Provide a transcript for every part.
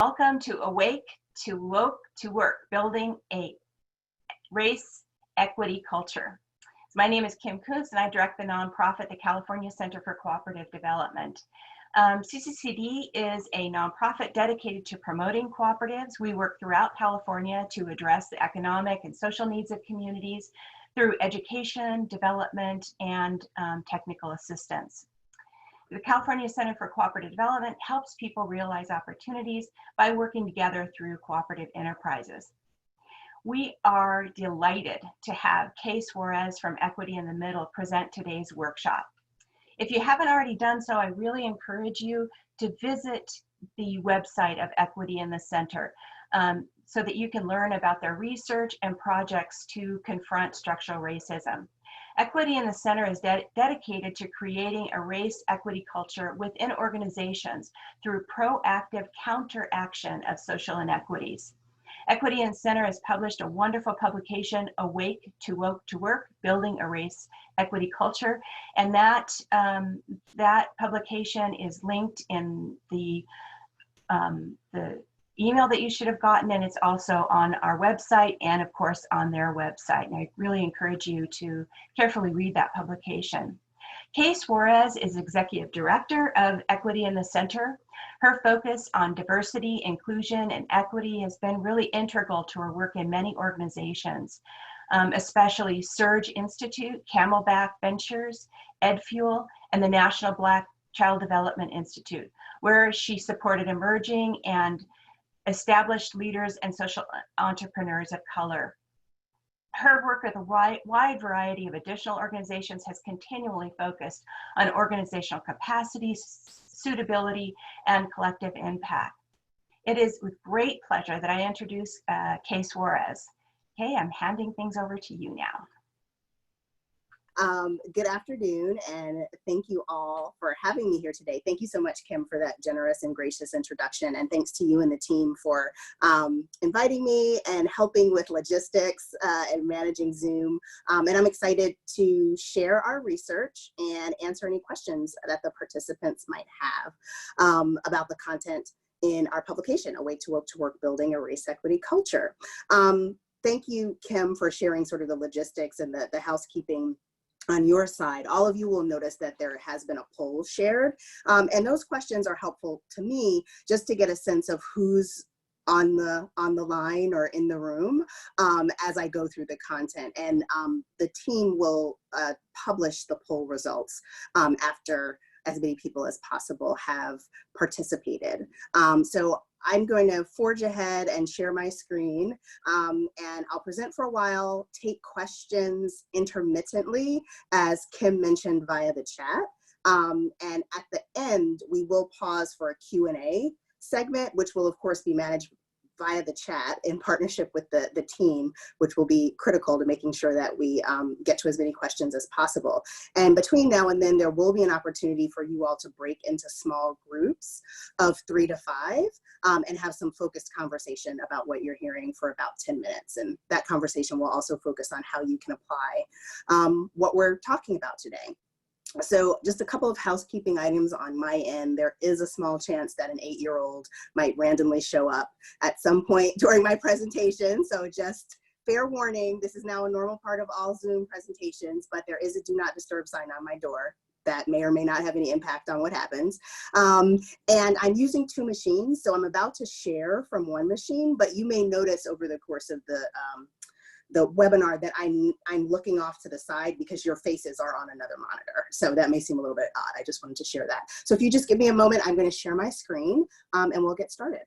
Welcome to Awake to Woke to Work, Building a Race Equity Culture. My name is Kim Kuntz, and I direct the nonprofit, the California Center for Cooperative Development. CCCD is a nonprofit dedicated to promoting cooperatives. We work throughout California to address the economic and social needs of communities through education, development, and technical assistance. The California Center for Cooperative Development helps people realize opportunities by working together through cooperative enterprises. We are delighted to have Ddi Suarez from Equity in the Middle present today's workshop. If you haven't already done so, I really encourage you to visit the website of Equity in the Center so that you can learn about their research and projects to confront structural racism. Equity in the Center is dedicated to creating a race equity culture within organizations through proactive counteraction of social inequities. Equity in the Center has published a wonderful publication, Awake to Woke to Work, Building a Race Equity Culture, and that publication is linked in the email that you should have gotten, and it's also on our website and of course on their website. And I really encourage you to carefully read that publication. Ddi Work is Executive Director of Equity in the Center. Her focus on diversity, inclusion, and equity has been really integral to her work in many organizations, especially Surge Institute, Camelback Ventures, EdFuel, and the National Black Child Development Institute, where she supported emerging and established leaders and social entrepreneurs of color. Her work with a wide variety of additional organizations has continually focused on organizational capacity, suitability, and collective impact. It is with great pleasure that I introduce Ddi Suarez. Okay, I'm handing things over to you now. Good afternoon, and thank you all for having me here today. Thank you so much, Kim, for that generous and gracious introduction, and thanks to you and the team for inviting me and helping with logistics and managing Zoom. And I'm excited to share our research and answer any questions that the participants might have about the content in our publication, Awake to Woke to Work, Building a Race Equity Culture. Thank you, Kim, for sharing sort of the logistics and the housekeeping on your side. All of you will notice that there has been a poll shared, and those questions are helpful to me just to get a sense of who's on the line or in the room as I go through the content. And the team will publish the poll results after as many people as possible have participated. So I'm going to forge ahead and share my screen, and I'll present for a while, take questions intermittently, as Kim mentioned, via the chat. And at the end, we will pause for a Q&A segment, which will of course be managed via the chat in partnership with the team, which will be critical to making sure that we get to as many questions as possible. And between now and then, there will be an opportunity for you all to break into small groups of 3 to 5 and have some focused conversation about what you're hearing for about 10 minutes. And that conversation will also focus on how you can apply what we're talking about today. So just a couple of housekeeping items on my end. There is a small chance that an 8-year-old might randomly show up at some point during my presentation. So just fair warning, this is now a normal part of all Zoom presentations, but there is a do not disturb sign on my door that may or may not have any impact on what happens. And I'm using 2 machines, so I'm about to share from one machine, but you may notice over the course of the webinar that I'm looking off to the side because your faces are on another monitor. So that may seem a little bit odd. I just wanted to share that. So if you just give me a moment, I'm going to share my screen and we'll get started.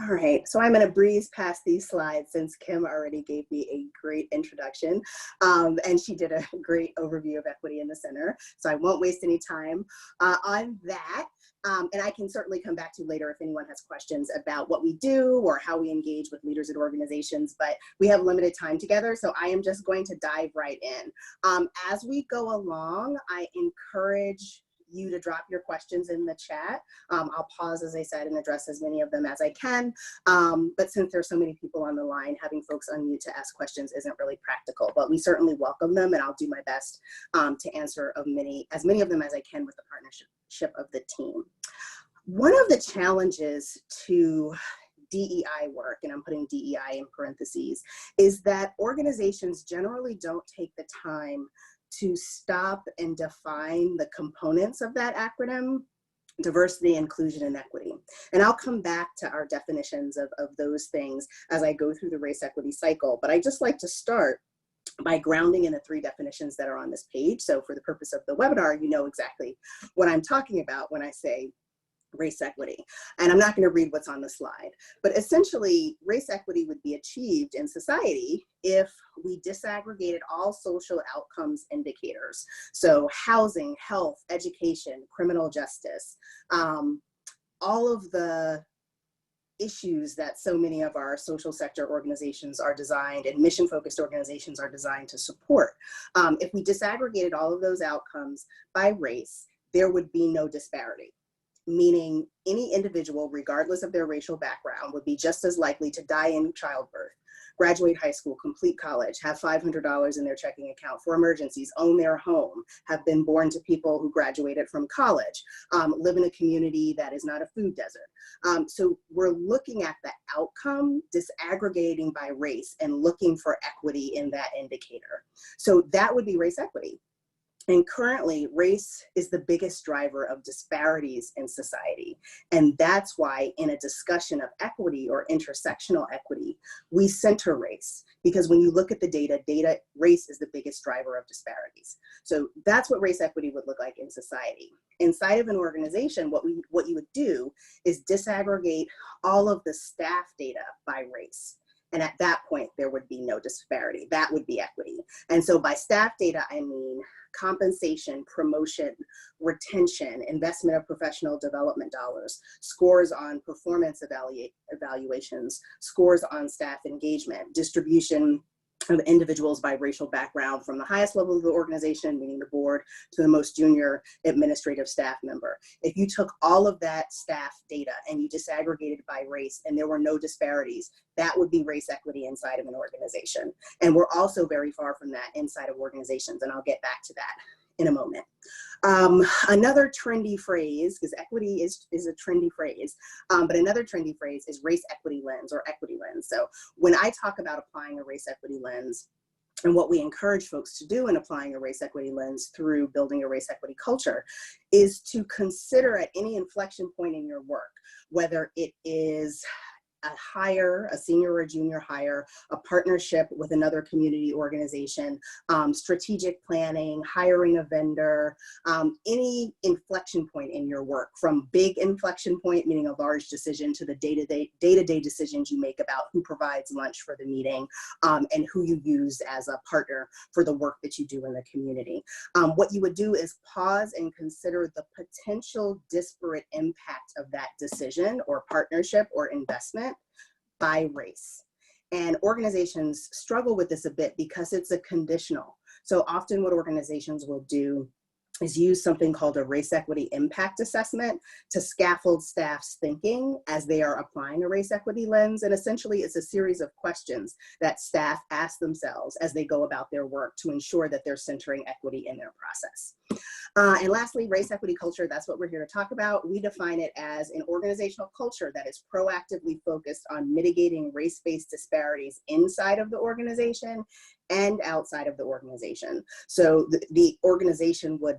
All right, so I'm going to breeze past these slides since Kim already gave me a great introduction and she did a great overview of Equity in the Center. So I won't waste any time on that. And I can certainly come back to later if anyone has questions about what we do or how we engage with leaders at organizations, but we have limited time together, so I am just going to dive right in. As we go along, I encourage you to drop your questions in the chat. I'll pause, as I said, and address as many of them as I can. But since there's so many people on the line, having folks unmute to ask questions isn't really practical, but we certainly welcome them, and I'll do my best to answer as many of them as I can with the leadership of the team. One of the challenges to DEI work, and I'm putting DEI in parentheses, is that organizations generally don't take the time to stop and define the components of that acronym: diversity, inclusion, and equity. And I'll come back to our definitions of those things as I go through the race equity cycle, but I just like to start by grounding in the 3 definitions that are on this page. So for the purpose of the webinar, you know exactly what I'm talking about when I say race equity. And I'm not going to read what's on the slide, but essentially race equity would be achieved in society if we disaggregated all social outcomes indicators. So housing, health, education, criminal justice, all of the issues that so many of our social sector organizations are designed, and mission-focused organizations are designed to support. If we disaggregated all of those outcomes by race, there would be no disparity. Meaning any individual, regardless of their racial background, would be just as likely to die in childbirth, graduate high school, complete college, have $500 in their checking account for emergencies, own their home, have been born to people who graduated from college, live in a community that is not a food desert. So we're looking at the outcome, disaggregating by race, and looking for equity in that indicator. So that would be race equity. And currently, race is the biggest driver of disparities in society. And that's why in a discussion of equity or intersectional equity, we center race. Because when you look at the data, race is the biggest driver of disparities. So that's what race equity would look like in society. Inside of an organization, what you would do is disaggregate all of the staff data by race. And at that point, there would be no disparity. That would be equity. And so by staff data, I mean compensation, promotion, retention, investment of professional development dollars, scores on performance evaluations, scores on staff engagement, distribution of individuals by racial background from the highest level of the organization, meaning the board, to the most junior administrative staff member. If you took all of that staff data and you disaggregated by race and there were no disparities, that would be race equity inside of an organization. And we're also very far from that inside of organizations, and I'll get back to that in a moment. Another trendy phrase, because equity is a trendy phrase, but another trendy phrase is race equity lens or equity lens. So when I talk about applying a race equity lens, and what we encourage folks to do in applying a race equity lens through building a race equity culture is to consider at any inflection point in your work, whether it is a hire, a senior or a junior hire, a partnership with another community organization, strategic planning, hiring a vendor, any inflection point in your work, from big inflection point, meaning a large decision, to the day-to-day decisions you make about who provides lunch for the meeting and who you use as a partner for the work that you do in the community. What you would do is pause and consider the potential disparate impact of that decision or partnership or investment by race. And organizations struggle with this a bit because it's a conditional. So often what organizations will do is use something called a race equity impact assessment to scaffold staff's thinking as they are applying a race equity lens. And essentially it's a series of questions that staff ask themselves as they go about their work to ensure that they're centering equity in their process. And lastly, race equity culture, that's what we're here to talk about. We define it as an organizational culture that is proactively focused on mitigating race-based disparities inside of the organization and outside of the organization. So the organization would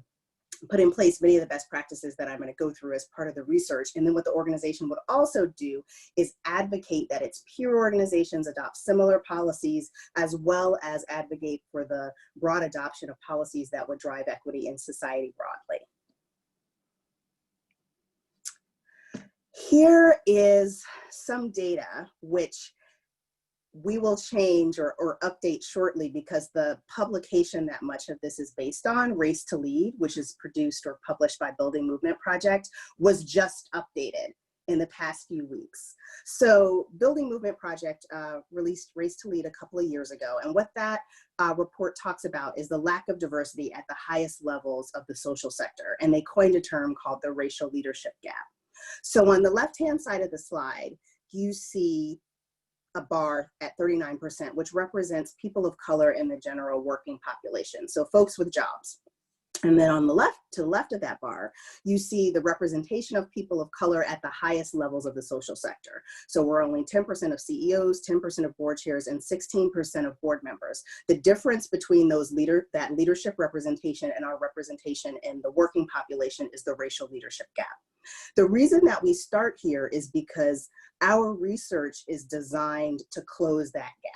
put in place many of the best practices that I'm going to go through as part of the research. And then what the organization would also do is advocate that its peer organizations adopt similar policies, as well as advocate for the broad adoption of policies that would drive equity in society broadly. Here is some data which we will change or update shortly, because the publication that much of this is based on, Race to Lead, which is produced or published by Building Movement Project, was just updated in the past few weeks. So Building Movement Project released Race to Lead a couple of years ago. And what that report talks about is the lack of diversity at the highest levels of the social sector. And they coined a term called the racial leadership gap. So on the left-hand side of the slide, you see a bar at 39%, which represents people of color in the general working population. So folks with jobs. And then on the left, to the left of that bar, you see the representation of people of color at the highest levels of the social sector. So we're only 10% of CEOs, 10% of board chairs, and 16% of board members. The difference between that leadership representation and our representation in the working population is the racial leadership gap. The reason that we start here is because our research is designed to close that gap.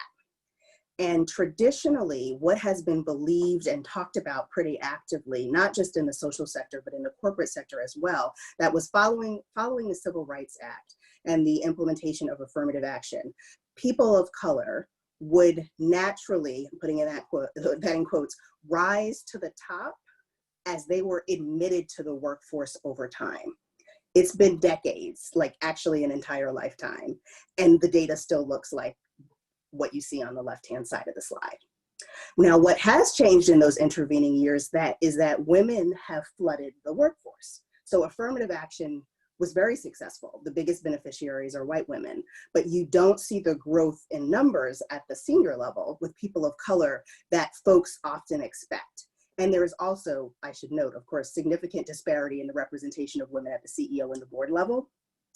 And traditionally, what has been believed and talked about pretty actively, not just in the social sector, but in the corporate sector as well, that was following the Civil Rights Act and the implementation of affirmative action, people of color would naturally, putting in that in quotes, rise to the top as they were admitted to the workforce over time. It's been decades, like actually an entire lifetime, and the data still looks like what you see on the left-hand side of the slide. Now, what has changed in those intervening years is that women have flooded the workforce. So affirmative action was very successful. The biggest beneficiaries are white women, but you don't see the growth in numbers at the senior level with people of color that folks often expect. And there is also, I should note, of course, significant disparity in the representation of women at the CEO and the board level.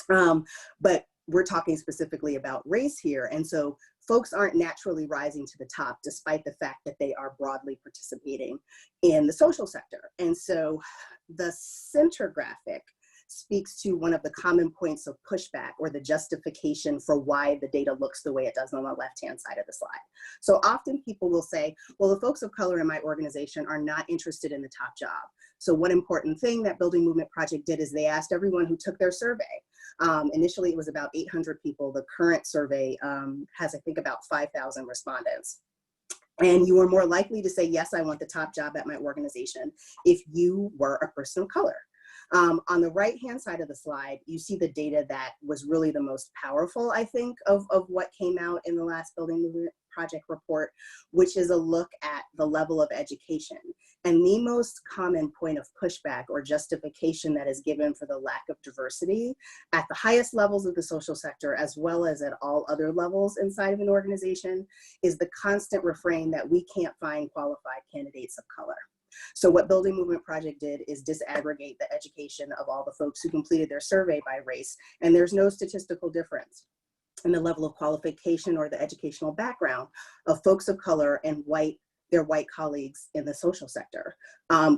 But we're talking specifically about race here. And so folks aren't naturally rising to the top, despite the fact that they are broadly participating in the social sector. And so the center graphic speaks to one of the common points of pushback or the justification for why the data looks the way it does on the left-hand side of the slide. So often people will say, well, the folks of color in my organization are not interested in the top job. So one important thing that Building Movement Project did is they asked everyone who took their survey. Initially, it was about 800 people. The current survey has, I think, about 5,000 respondents. And you were more likely to say, yes, I want the top job at my organization if you were a person of color. On the right-hand side of the slide, you see the data that was really the most powerful, I think, of what came out in the last Building Movement Project report, which is a look at the level of education. And the most common point of pushback or justification that is given for the lack of diversity at the highest levels of the social sector, as well as at all other levels inside of an organization, is the constant refrain that we can't find qualified candidates of color. So what Building Movement Project did is disaggregate the education of all the folks who completed their survey by race, and there's no statistical difference in the level of qualification or the educational background of folks of color and their white colleagues in the social sector.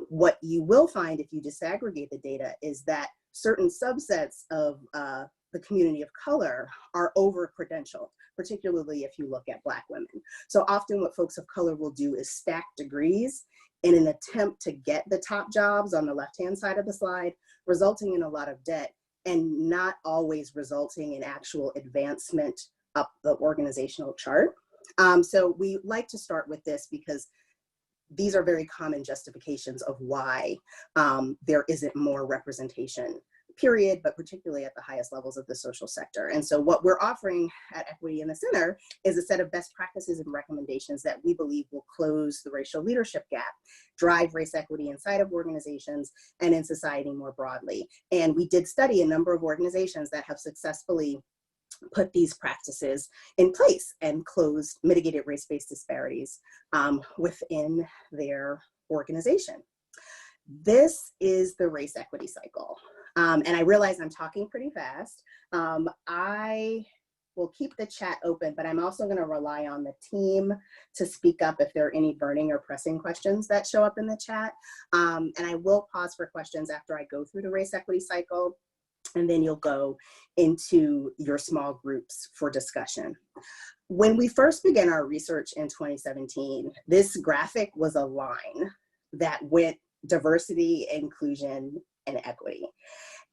What you will find if you disaggregate the data is that certain subsets of the community of color are over-credentialed, particularly if you look at Black women. So often what folks of color will do is stack degrees in an attempt to get the top jobs on the left-hand side of the slide, resulting in a lot of debt and not always resulting in actual advancement up the organizational chart. So we like to start with this because these are very common justifications of why there isn't more representation, period, but particularly at the highest levels of the social sector. And so what we're offering at Equity in the Center is a set of best practices and recommendations that we believe will close the racial leadership gap, drive race equity inside of organizations and in society more broadly. And we did study a number of organizations that have successfully put these practices in place and mitigated race-based disparities within their organization. This is the race equity cycle. And I realize I'm talking pretty fast. I will keep the chat open, but I'm also going to rely on the team to speak up if there are any burning or pressing questions that show up in the chat. And I will pause for questions after I go through the race equity cycle, and then you'll go into your small groups for discussion. When we first began our research in 2017, this graphic was a line that went diversity, inclusion, and equity.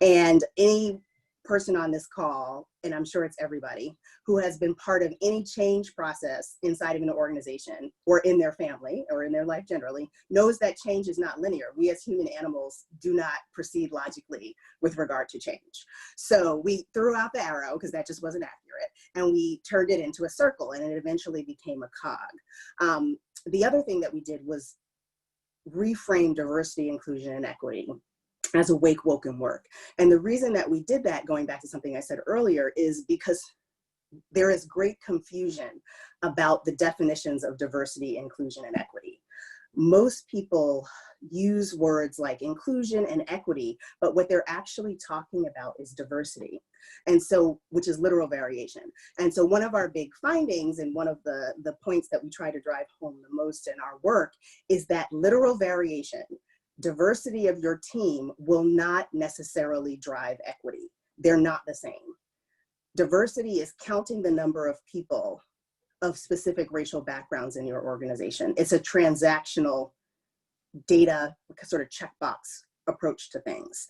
And any person on this call, and I'm sure it's everybody, who has been part of any change process inside of an organization or in their family or in their life generally, knows that change is not linear. We as human animals do not proceed logically with regard to change. So we threw out the arrow because that just wasn't accurate, and we turned it into a circle, and it eventually became a cog. The other thing that we did was reframe diversity, inclusion, and equity as awake, woken work. And the reason that we did that, going back to something I said earlier, is because there is great confusion about the definitions of diversity, inclusion, and equity. Most people use words like inclusion and equity, but what they're actually talking about is diversity. And so, which is literal variation. And so one of our big findings, and one of the points that we try to drive home the most in our work, is that literal variation, diversity of your team, will not necessarily drive equity. They're not the same. Diversity is counting the number of people of specific racial backgrounds in your organization. It's a transactional data sort of checkbox approach to things.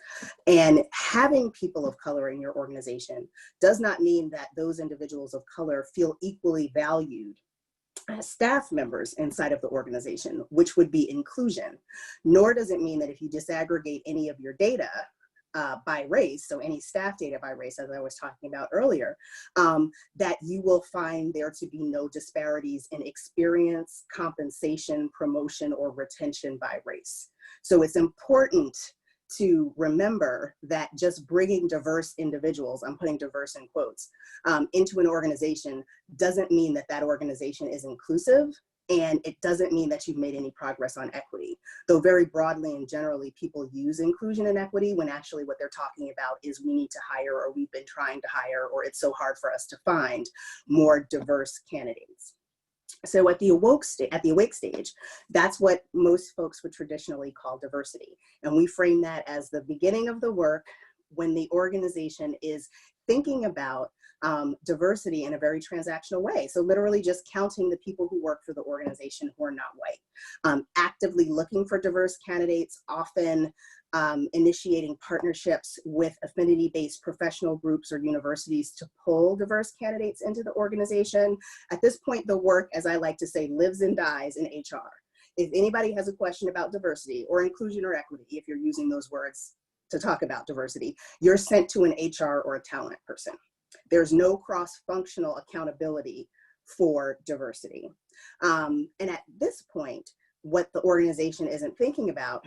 And having people of color in your organization does not mean that those individuals of color feel equally valued as staff members inside of the organization, which would be inclusion. Nor does it mean that if you disaggregate any of your data by race, so any staff data by race, as I was talking about earlier, that you will find there to be no disparities in experience, compensation, promotion, or retention by race. So it's important to remember that just bringing diverse individuals, I'm putting diverse in quotes, into an organization doesn't mean that that organization is inclusive, and it doesn't mean that you've made any progress on equity. Though very broadly and generally, people use inclusion and equity when actually what they're talking about is we need to hire, or we've been trying to hire, or it's so hard for us to find more diverse candidates. So at the awake stage, that's what most folks would traditionally call diversity. And we frame that as the beginning of the work when the organization is thinking about diversity in a very transactional way. So literally just counting the people who work for the organization who are not white. Actively looking for diverse candidates, often initiating partnerships with affinity-based professional groups or universities to pull diverse candidates into the organization. At this point, the work, as I like to say, lives and dies in HR. If anybody has a question about diversity or inclusion or equity, if you're using those words to talk about diversity, you're sent to an HR or a talent person. There's no cross-functional accountability for diversity. And at this point, what the organization isn't thinking about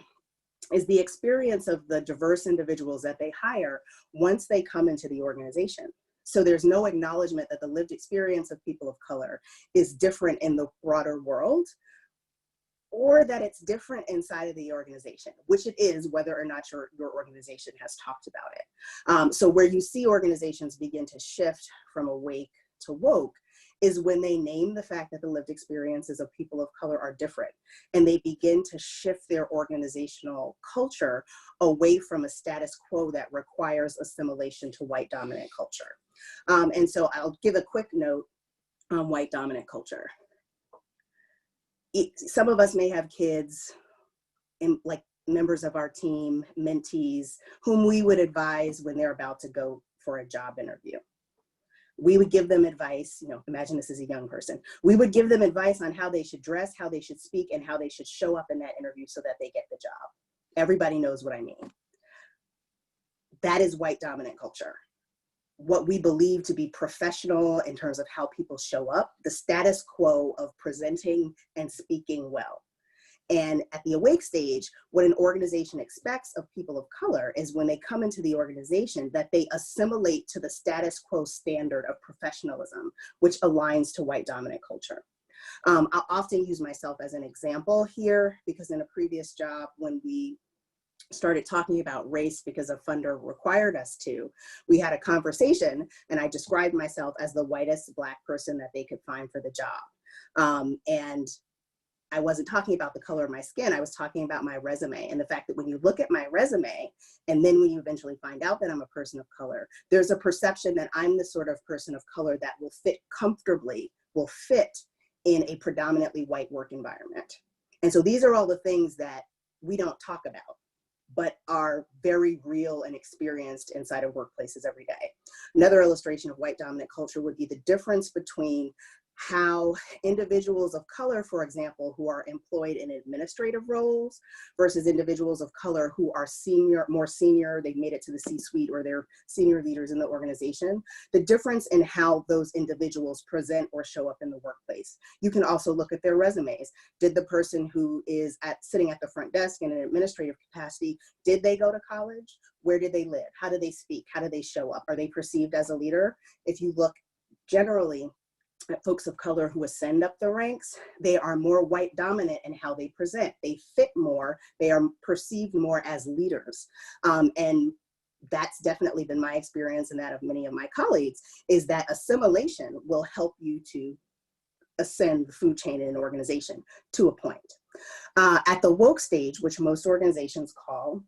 is the experience of the diverse individuals that they hire once they come into the organization. So there's no acknowledgement that the lived experience of people of color is different in the broader world, or that it's different inside of the organization, which it is, whether or not your organization has talked about it. So where you see organizations begin to shift from awake to woke is when they name the fact that the lived experiences of people of color are different, and they begin to shift their organizational culture away from a status quo that requires assimilation to white dominant culture. And so I'll give a quick note on white dominant culture. Some of us may have kids, like members of our team, mentees, whom we would advise when they're about to go for a job interview. We would give them advice, imagine this is a young person. We would give them advice on how they should dress, how they should speak, and how they should show up in that interview so that they get the job. Everybody knows what I mean. That is white dominant culture. What we believe to be professional in terms of how people show up, the status quo of presenting and speaking well. And at the awake stage, what an organization expects of people of color is when they come into the organization that they assimilate to the status quo standard of professionalism, which aligns to white dominant culture. I'll often use myself as an example here, because in a previous job, when we started talking about race because a funder required us to, we had a conversation and I described myself as the whitest Black person that they could find for the job. And I wasn't talking about the color of my skin, I was talking about my resume, and the fact that when you look at my resume, and then when you eventually find out that I'm a person of color, there's a perception that I'm the sort of person of color that will fit comfortably, will fit in a predominantly white work environment. And so these are all the things that we don't talk about, but are very real and experienced inside of workplaces every day. Another illustration of white dominant culture would be the difference between how individuals of color, for example, who are employed in administrative roles versus individuals of color who are more senior, they've made it to the C-suite or they're senior leaders in the organization, the difference in how those individuals present or show up in the workplace. You can also look at their resumes. Did the person who is sitting at the front desk in an administrative capacity, did they go to college? Where did they live? How do they speak? How do they show up? Are they perceived as a leader? If you look generally folks of color who ascend up the ranks, they are more white dominant in how they present. They fit more, they are perceived more as leaders. And that's definitely been my experience and that of many of my colleagues, is that assimilation will help you to ascend the food chain in an organization to a point. At the woke stage, which most organizations call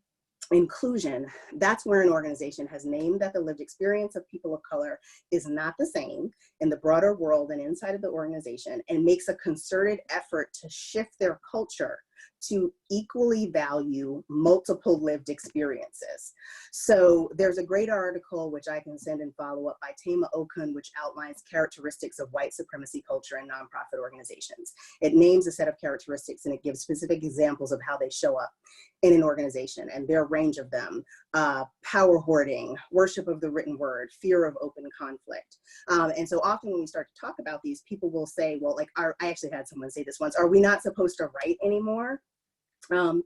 inclusion, that's where an organization has named that the lived experience of people of color is not the same in the broader world and inside of the organization, and makes a concerted effort to shift their culture to equally value multiple lived experiences. So there's a great article, which I can send and follow up, by Tama Okun, which outlines characteristics of white supremacy culture in nonprofit organizations. It names a set of characteristics and it gives specific examples of how they show up in an organization, and their range of them: power hoarding, worship of the written word, fear of open conflict. And so often when we start to talk about these, people will say, well, like, I actually had someone say this once, are we not supposed to write anymore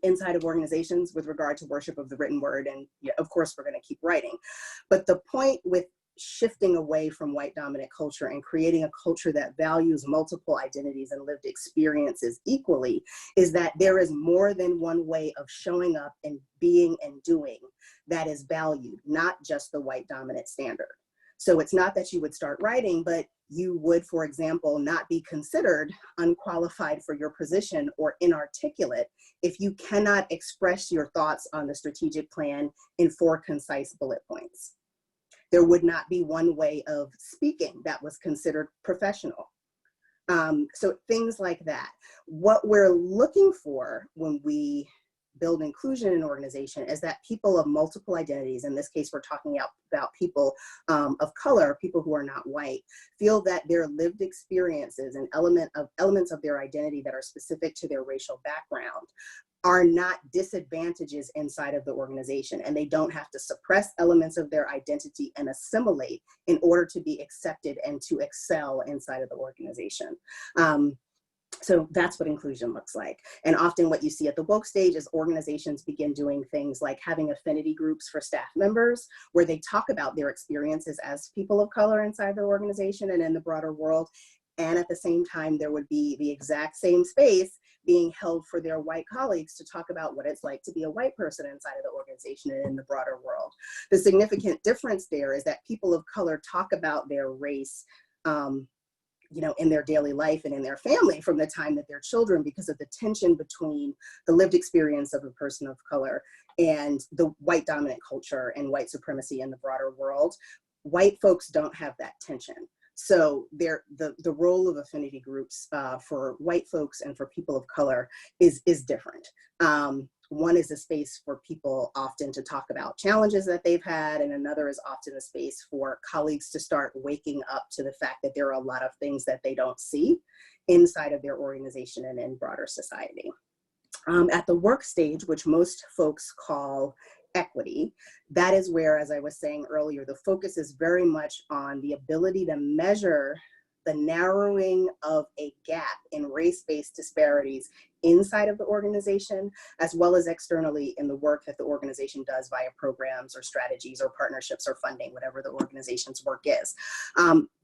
inside of organizations with regard to worship of the written word? And yeah, of course, we're going to keep writing. But the point with shifting away from white dominant culture and creating a culture that values multiple identities and lived experiences equally is that there is more than one way of showing up and being and doing that is valued, not just the white dominant standard. So it's not that you would start writing, but you would, for example, not be considered unqualified for your position or inarticulate if you cannot express your thoughts on the strategic plan in 4 concise bullet points. There would not be one way of speaking that was considered professional. So things like that. What we're looking for when we build inclusion in an organization is that people of multiple identities, in this case, we're talking about people of color, people who are not white, feel that their lived experiences and elements of their identity that are specific to their racial background are not disadvantages inside of the organization, and they don't have to suppress elements of their identity and assimilate in order to be accepted and to excel inside of the organization. So that's what inclusion looks like. And often what you see at the woke stage is organizations begin doing things like having affinity groups for staff members, where they talk about their experiences as people of color inside their organization and in the broader world. And at the same time, there would be the exact same space being held for their white colleagues to talk about what it's like to be a white person inside of the organization and in the broader world. The significant difference there is that people of color talk about their race in their daily life and in their family from the time that they're children, because of the tension between the lived experience of a person of color and the white dominant culture and white supremacy in the broader world. White folks don't have that tension. So the role of affinity groups for white folks and for people of color is different. One is a space for people often to talk about challenges that they've had, and another is often a space for colleagues to start waking up to the fact that there are a lot of things that they don't see inside of their organization and in broader society. At the work stage, which most folks call equity, that is where, as I was saying earlier, the focus is very much on the ability to measure the narrowing of a gap in race-based disparities inside of the organization, as well as externally in the work that the organization does via programs or strategies or partnerships or funding, whatever the organization's work is.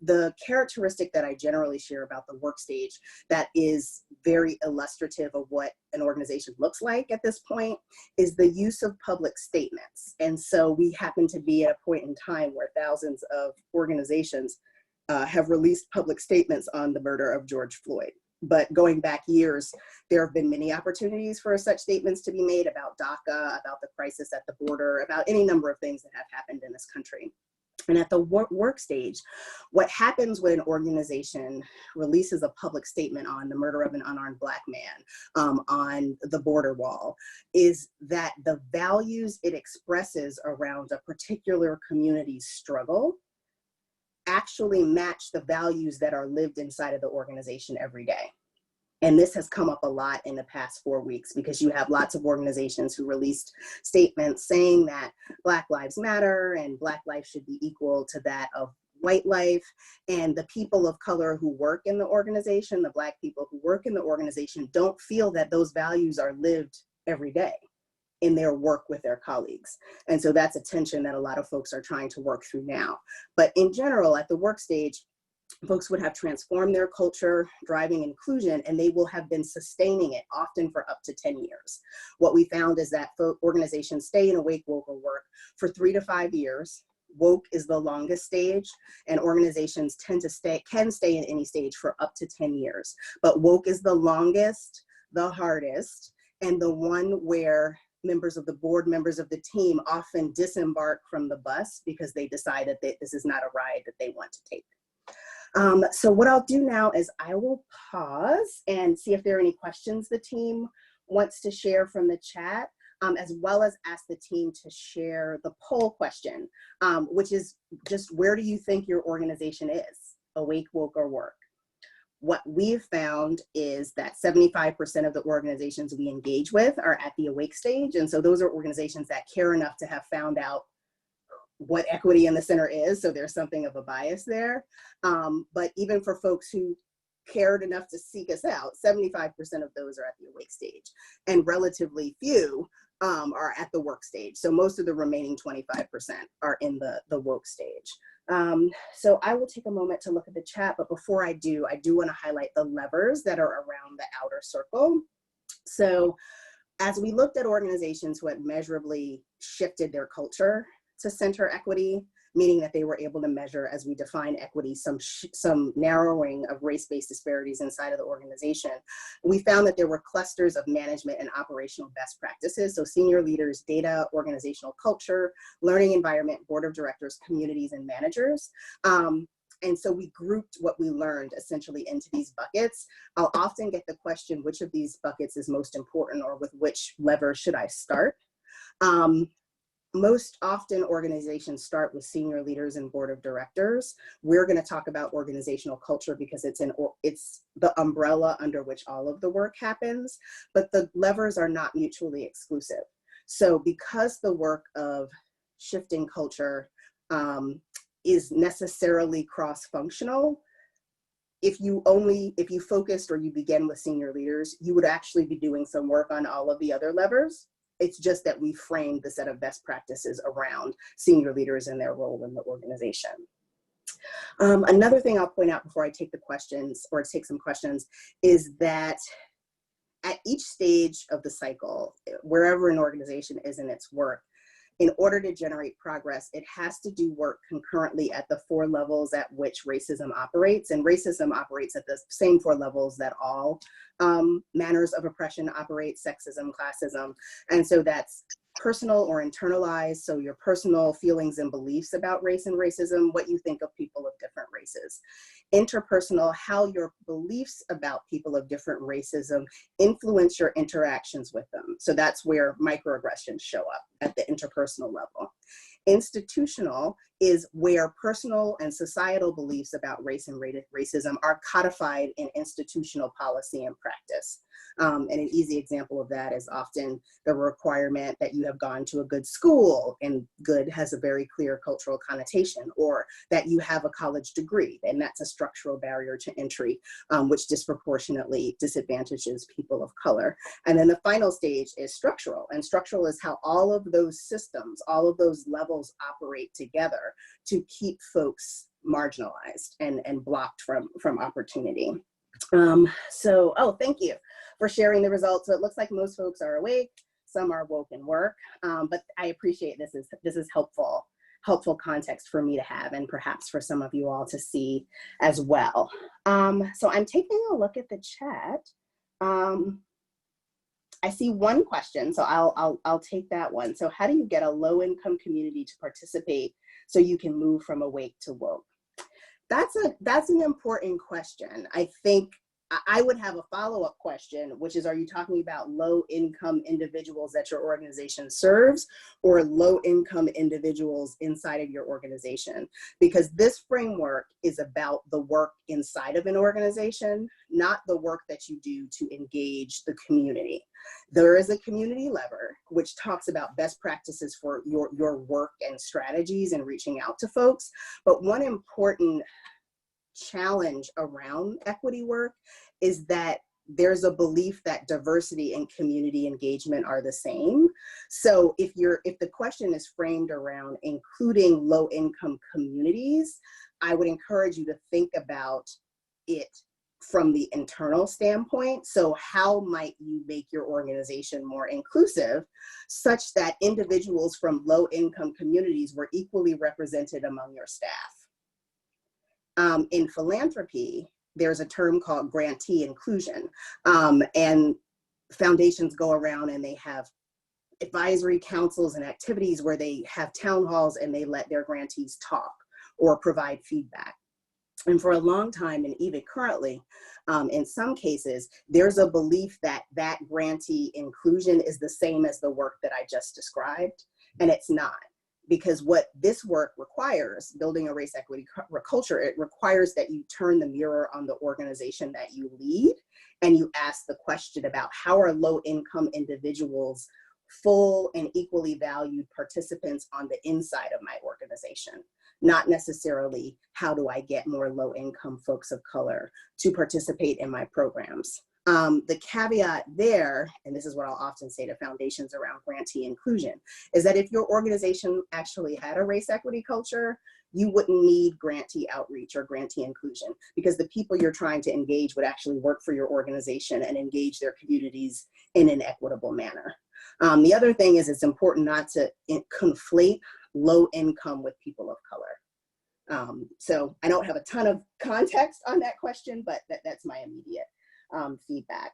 The characteristic that I generally share about the work stage that is very illustrative of what an organization looks like at this point is the use of public statements. And so we happen to be at a point in time where thousands of organizations have released public statements on the murder of George Floyd. But going back years, there have been many opportunities for such statements to be made about DACA, about the crisis at the border, about any number of things that have happened in this country. And at the work stage, what happens when an organization releases a public statement on the murder of an unarmed Black man on the border wall is that the values it expresses around a particular community's struggle actually match the values that are lived inside of the organization every day. And this has come up a lot in the past 4 weeks, because you have lots of organizations who released statements saying that Black lives matter and Black life should be equal to that of white life. And the people of color who work in the organization, the Black people who work in the organization, don't feel that those values are lived every day in their work with their colleagues. And so that's a tension that a lot of folks are trying to work through now. But in general, at the work stage, folks would have transformed their culture, driving inclusion, and they will have been sustaining it, often for up to 10 years. What we found is that organizations stay in awake, woke, or work for 3 to 5 years. Woke is the longest stage, and organizations can stay in any stage for up to 10 years. But woke is the longest, the hardest, and the one where members of the board, members of the team often disembark from the bus because they decide that this is not a ride that they want to take. So what I'll do now is I will pause and see if there are any questions the team wants to share from the chat, as well as ask the team to share the poll question, which is just, where do you think your organization is? Awake, woke, or work? What we've found is that 75% of the organizations we engage with are at the awake stage. And so those are organizations that care enough to have found out what equity in the center is. So there's something of a bias there. But even for folks who cared enough to seek us out, 75% of those are at the awake stage, and relatively few are at the work stage. So most of the remaining 25% are in the woke stage. So I will take a moment to look at the chat, but before I do want to highlight the levers that are around the outer circle. So as we looked at organizations who had measurably shifted their culture to center equity, meaning that they were able to measure, as we define equity, some narrowing of race-based disparities inside of the organization, we found that there were clusters of management and operational best practices. So senior leaders, data, organizational culture, learning environment, board of directors, communities, and managers. And so we grouped what we learned essentially into these buckets. I'll often get the question, which of these buckets is most important, or with which lever should I start? Most often organizations start with senior leaders and board of directors. We're going to talk about organizational culture because it's the umbrella under which all of the work happens, but the levers are not mutually exclusive. So because the work of shifting culture is necessarily cross-functional, if you focused or you begin with senior leaders, you would actually be doing some work on all of the other levers. It's just that we framed the set of best practices around senior leaders and their role in the organization. Another thing I'll point out before I take the questions, or take some questions, is that at each stage of the cycle, wherever an organization is in its work, in order to generate progress, it has to do work concurrently at the 4 levels at which racism operates. And racism operates at the same 4 levels that all manners of oppression operate: sexism, classism. And so that's personal or internalized, so your personal feelings and beliefs about race and racism, what you think of people of different races. Interpersonal, how your beliefs about people of different racism influence your interactions with them. So that's where microaggressions show up, at the interpersonal level. Institutional is where personal and societal beliefs about race and racism are codified in institutional policy and practice. And an easy example of that is often the requirement that you have gone to a good school, and good has a very clear cultural connotation, or that you have a college degree, and that's a structural barrier to entry, which disproportionately disadvantages people of color. And then the final stage is structural, and structural is how all of those systems, all of those levels operate together to keep folks marginalized and blocked from opportunity. Thank you for sharing the results. So it looks like most folks are awake, some are woke and work, but I appreciate this is helpful context for me to have, and perhaps for some of you all to see as well. So I'm taking a look at the chat. I see one question, so I'll take that one. So how do you get a low-income community to participate so you can move from awake to woke? That's an important question. I think I would have a follow-up question, which is, are you talking about low-income individuals that your organization serves, or low-income individuals inside of your organization? Because this framework is about the work inside of an organization, not the work that you do to engage the community. There is a community lever, which talks about best practices for your work and strategies and reaching out to folks. But one important challenge around equity work is that there's a belief that diversity and community engagement are the same. So if the question is framed around including low-income communities, I would encourage you to think about it from the internal standpoint. So how might you make your organization more inclusive such that individuals from low-income communities were equally represented among your staff? In philanthropy, there's a term called Grantee Inclusion, and foundations go around and they have advisory councils and activities where they have town halls and they let their grantees talk or provide feedback. And for a long time, and even currently, in some cases, there's a belief that that grantee inclusion is the same as the work that I just described, and it's not. Because what this work requires, building a race equity culture, it requires that you turn the mirror on the organization that you lead, and you ask the question about how are low-income individuals full and equally valued participants on the inside of my organization, not necessarily how do I get more low-income folks of color to participate in my programs. The caveat there, and this is what I'll often say to foundations around grantee inclusion, is that if your organization actually had a race equity culture, you wouldn't need grantee outreach or grantee inclusion, because the people you're trying to engage would actually work for your organization and engage their communities in an equitable manner. The other thing is it's important not to conflate low income with people of color. So I don't have a ton of context on that question, but that's my immediate feedback.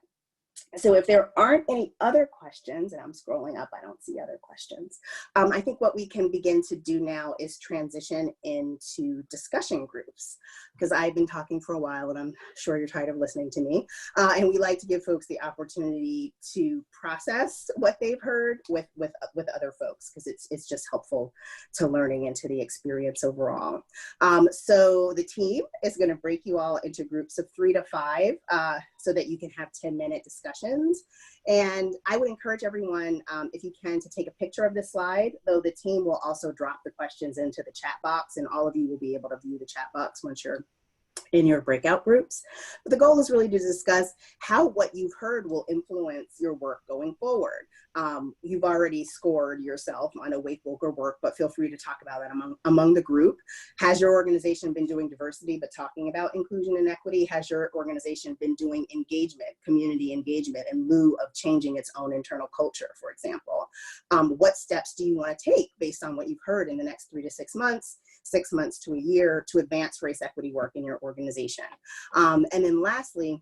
So if there aren't any other questions, and I'm scrolling up, I don't see other questions. I think what we can begin to do now is transition into discussion groups, because I've been talking for a while and I'm sure you're tired of listening to me. And we like to give folks the opportunity to process what they've heard with other folks, because it's just helpful to learning and to the experience overall. So the team is going to break you all into groups of 3 to 5 so that you can have 10-minute discussions. And I would encourage everyone, if you can, to take a picture of this slide, though the team will also drop the questions into the chat box, and all of you will be able to view the chat box once you're in your breakout groups. But the goal is really to discuss how what you've heard will influence your work going forward. You've already scored yourself on awake, woke, or work, but feel free to talk about that among the group. Has your organization been doing diversity but talking about inclusion and equity? Has your organization been doing engagement, community engagement, in lieu of changing its own internal culture, for example? What steps do you want to take based on what you've heard in the next 3 to 6 months, 6 months to a year, to advance race equity work in your organization? And then lastly,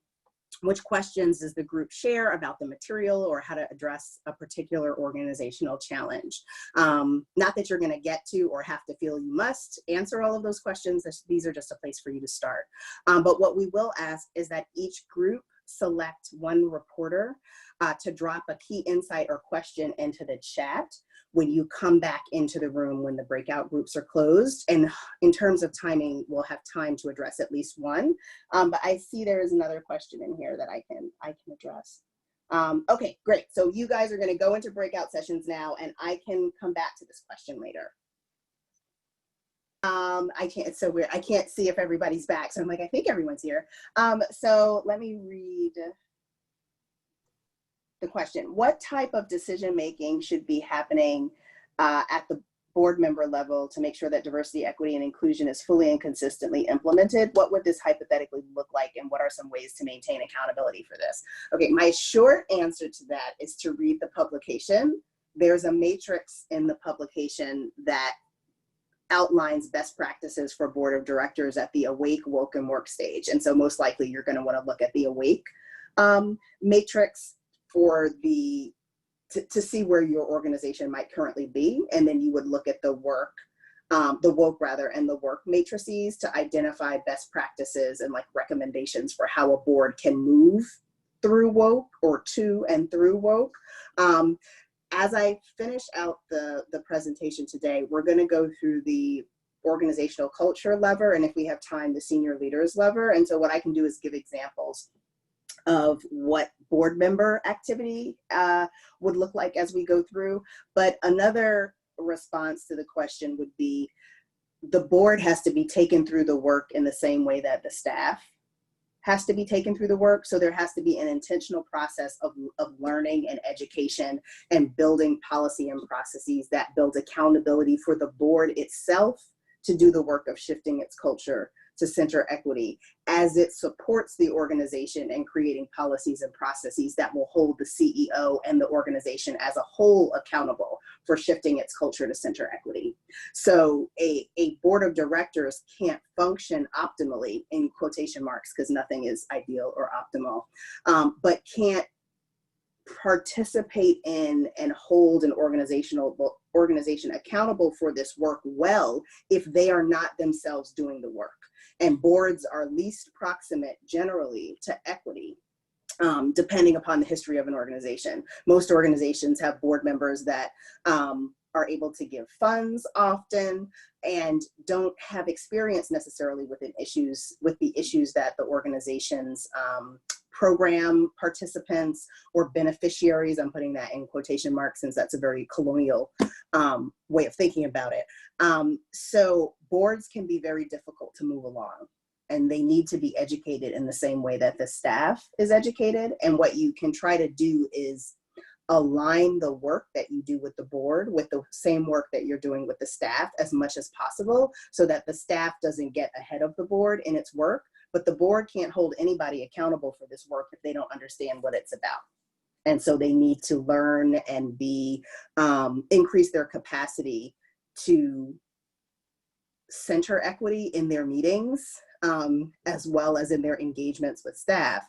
which questions does the group share about the material or how to address a particular organizational challenge? Not that you're going to get to or have to feel you must answer all of those questions. These are just a place for you to start. But what we will ask is that each group select one reporter to drop a key insight or question into the chat when you come back into the room when the breakout groups are closed. And in terms of timing, we'll have time to address at least one. But I see there is another question in here that I can address. Okay, great. So you guys are going to go into breakout sessions now, and I can come back to this question later. It's so weird. I can't see if everybody's back. So I'm like, I think everyone's here. So let me read the question. What type of decision-making should be happening at the board member level to make sure that diversity, equity, and inclusion is fully and consistently implemented? What would this hypothetically look like, and what are some ways to maintain accountability for this? Okay, my short answer to that is to read the publication. There's a matrix in the publication that outlines best practices for board of directors at the awake, woke, and work stage. And so most likely you're going to want to look at the awake matrix for to see where your organization might currently be. And then you would look at the work, the woke rather, and the work matrices to identify best practices and like recommendations for how a board can move through woke or to and through woke. As I finish out the presentation today, we're going to go through the organizational culture lever, and if we have time, the senior leaders lever. And so what I can do is give examples of what board member activity would look like as we go through. But another response to the question would be, the board has to be taken through the work in the same way that the staff has to be taken through the work. So there has to be an intentional process of learning and education and building policy and processes that build accountability for the board itself to do the work of shifting its culture to center equity as it supports the organization and creating policies and processes that will hold the CEO and the organization as a whole accountable for shifting its culture to center equity. So a board of directors can't function optimally, in quotation marks, because nothing is ideal or optimal, but can't participate in and hold an organization accountable for this work well if they are not themselves doing the work. And boards are least proximate generally to equity, depending upon the history of an organization. Most organizations have board members that are able to give funds often and don't have experience necessarily with the issues that the organization's program participants or beneficiaries, I'm putting that in quotation marks since that's a very colonial way of thinking about it. So boards can be very difficult to move along, and they need to be educated in the same way that the staff is educated. And what you can try to do is align the work that you do with the board with the same work that you're doing with the staff as much as possible, so that the staff doesn't get ahead of the board in its work. But the board can't hold anybody accountable for this work if they don't understand what it's about. And so they need to learn and increase their capacity to center equity in their meetings, as well as in their engagements with staff,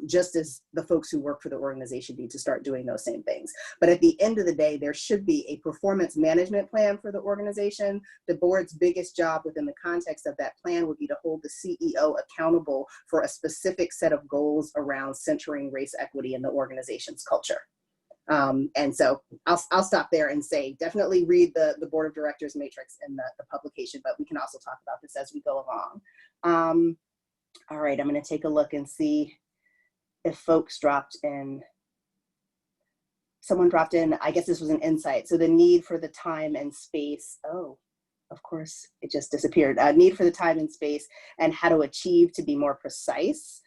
just as the folks who work for the organization need to start doing those same things. But at the end of the day, there should be a performance management plan for the organization. The board's biggest job within the context of that plan would be to hold the CEO accountable for a specific set of goals around centering race equity in the organization's culture. And so I'll stop there and say, definitely read the board of directors matrix in the publication, but we can also talk about this as we go along. All right, I'm going to take a look and see if folks dropped in. Someone dropped in, I guess this was an insight. So the need for the time and space. Oh, of course, it just disappeared. Need for the time and space and how to achieve to be more precise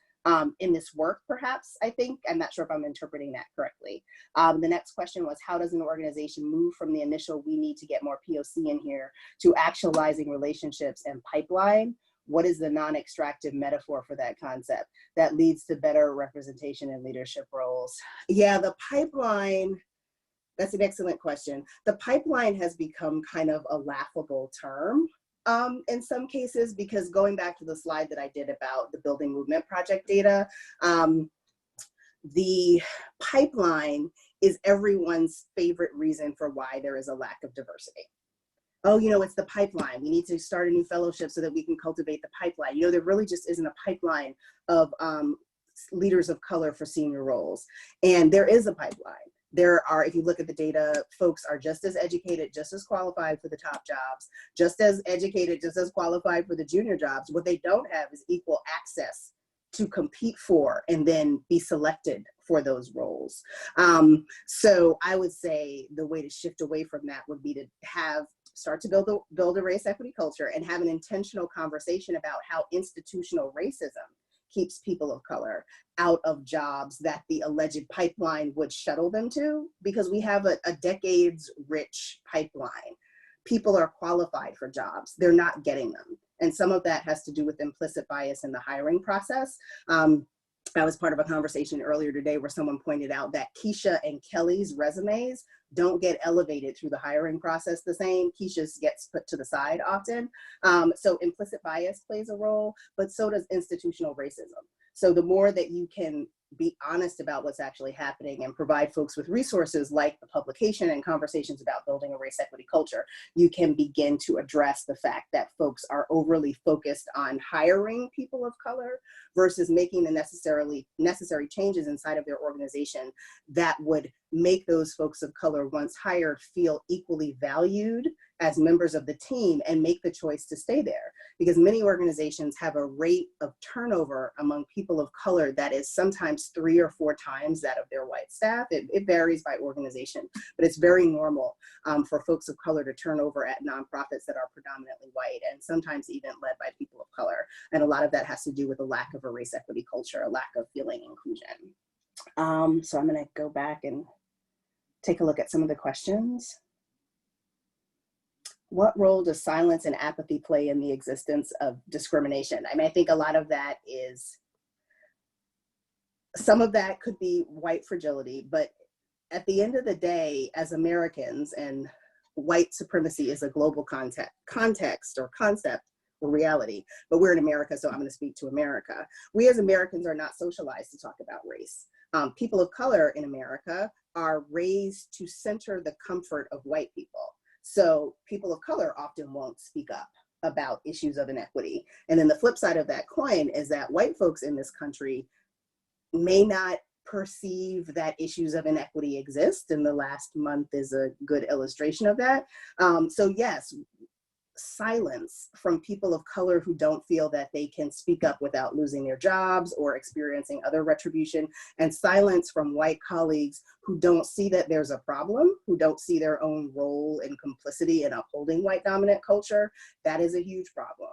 in this work, perhaps, I think. I'm not sure if I'm interpreting that correctly. The next question was, how does an organization move from the initial, we need to get more POC in here, to actualizing relationships and pipeline? What is the non-extractive metaphor for that concept that leads to better representation in leadership roles? Yeah, the pipeline, that's an excellent question. The pipeline has become kind of a laughable term in some cases, because going back to the slide that I did about the Building Movement Project data, the pipeline is everyone's favorite reason for why there is a lack of diversity. Oh, you know, it's the pipeline. We need to start a new fellowship so that we can cultivate the pipeline. You know, there really just isn't a pipeline of leaders of color for senior roles. And there is a pipeline. There are, if you look at the data, folks are just as educated, just as qualified for the top jobs, just as educated, just as qualified for the junior jobs. What they don't have is equal access to compete for and then be selected for those roles. So I would say the way to shift away from that would be to start to build a race equity culture and have an intentional conversation about how institutional racism keeps people of color out of jobs that the alleged pipeline would shuttle them to, because we have a decades rich pipeline. People are qualified for jobs, they're not getting them. And some of that has to do with implicit bias in the hiring process. I was part of a conversation earlier today where someone pointed out that Keisha and Kelly's resumes don't get elevated through the hiring process the same. Keisha's gets put to the side often. So implicit bias plays a role, but so does institutional racism. So the more that you can be honest about what's actually happening and provide folks with resources like the publication and conversations about building a race equity culture, you can begin to address the fact that folks are overly focused on hiring people of color versus making the necessary changes inside of their organization that would make those folks of color once hired feel equally valued as members of the team and make the choice to stay there. Because many organizations have a rate of turnover among people of color that is sometimes 3 or 4 times that of their white staff. It varies by organization, but it's very normal for folks of color to turn over at nonprofits that are predominantly white, and sometimes even led by people of color. And a lot of that has to do with a lack of a race equity culture, a lack of feeling inclusion. So I'm gonna go back and take a look at some of the questions. What role does silence and apathy play in the existence of discrimination? I mean, I think a lot of that is, some of that could be white fragility, but at the end of the day, as Americans, and white supremacy is a global context or concept or reality, but we're in America, so I'm going to speak to America. We as Americans are not socialized to talk about race. People of color in America are raised to center the comfort of white people. So people of color often won't speak up about issues of inequity. And then the flip side of that coin is that white folks in this country may not perceive that issues of inequity exist. And the last month is a good illustration of that. So yes, silence from people of color who don't feel that they can speak up without losing their jobs or experiencing other retribution, and silence from white colleagues who don't see that there's a problem, who don't see their own role and complicity in upholding white dominant culture, that is a huge problem.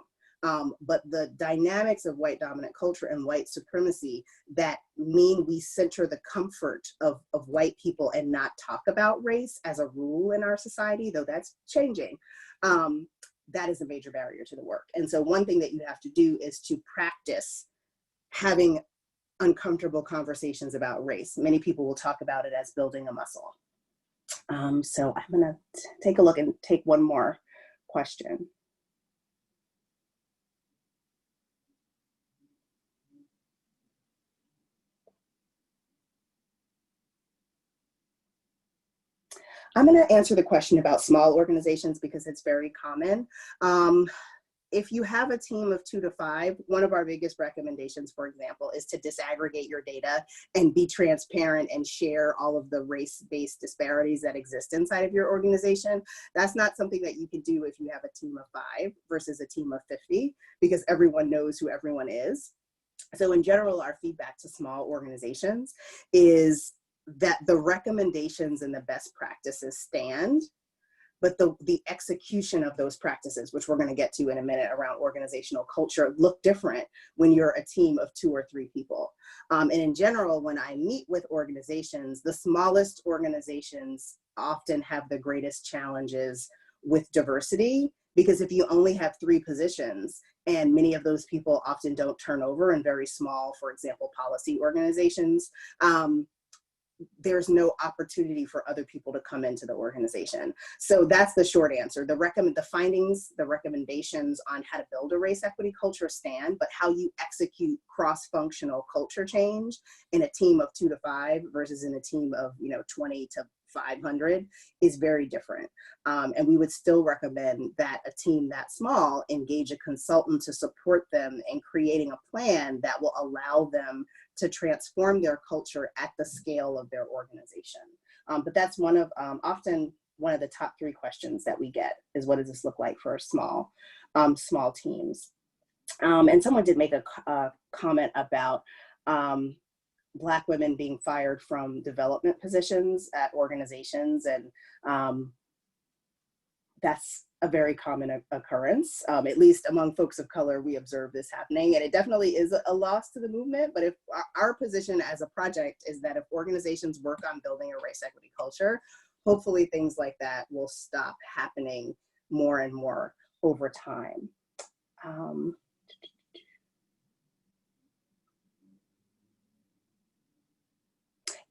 But the dynamics of white dominant culture and white supremacy that mean we center the comfort of white people and not talk about race as a rule in our society, though that's changing, that is a major barrier to the work. And so one thing that you have to do is to practice having uncomfortable conversations about race. Many people will talk about it as building a muscle. So I'm gonna take a look and take one more question. I'm going to answer the question about small organizations because it's very common. If you have a team of 2 to 5, one of our biggest recommendations, for example, is to disaggregate your data and be transparent and share all of the race-based disparities that exist inside of your organization. That's not something that you can do if you have a team of 5 versus a team of 50, because everyone knows who everyone is. So in general, our feedback to small organizations is that the recommendations and the best practices stand, but the execution of those practices, which we're going to get to in a minute around organizational culture, look different when you're a team of 2 or 3 people. And in general, when I meet with organizations, the smallest organizations often have the greatest challenges with diversity, because if you only have 3 positions, and many of those people often don't turn over in very small, for example, policy organizations, there's no opportunity for other people to come into the organization. So that's the short answer. The findings, the recommendations on how to build a race equity culture stand, but how you execute cross-functional culture change in a team of 2 to 5 versus in a team of 20 to 500 is very different. And we would still recommend that a team that small engage a consultant to support them in creating a plan that will allow them to transform their culture at the scale of their organization. But that's often one of the top 3 questions that we get is, what does this look like for small teams? And someone did make a comment about Black women being fired from development positions at organizations, and that's a very common occurrence. At least among folks of color, we observe this happening, and it definitely is a loss to the movement. But if our position as a project is that if organizations work on building a race equity culture, hopefully things like that will stop happening more and more over time.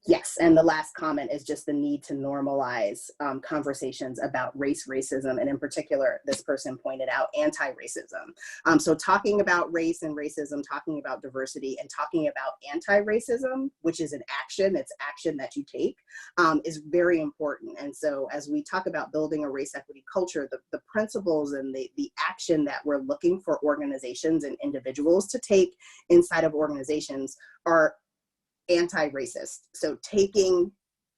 Yes, and the last comment is just the need to normalize conversations about race, racism, and in particular, this person pointed out anti-racism. So talking about race and racism, talking about diversity, and talking about anti-racism, which is an action, it's action that you take, is very important. And so as we talk about building a race equity culture, the principles and the action that we're looking for organizations and individuals to take inside of organizations are anti-racist. So taking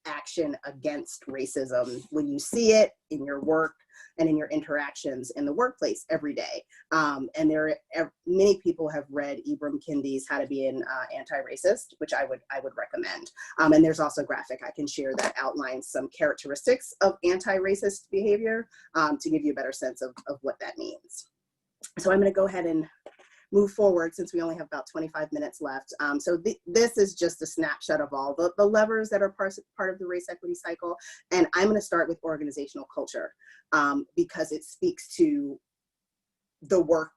action against racism when you see it in your work, and in your interactions in the workplace every day. And many people have read Ibram Kendi's How to Be an Anti-Racist, which I would recommend. And there's also a graphic I can share that outlines some characteristics of anti-racist behavior to give you a better sense of what that means. So I'm going to go ahead and move forward since we only have about 25 minutes left. This is just a snapshot of all the levers that are part of the race equity cycle. And I'm going to start with organizational culture because it speaks to the work,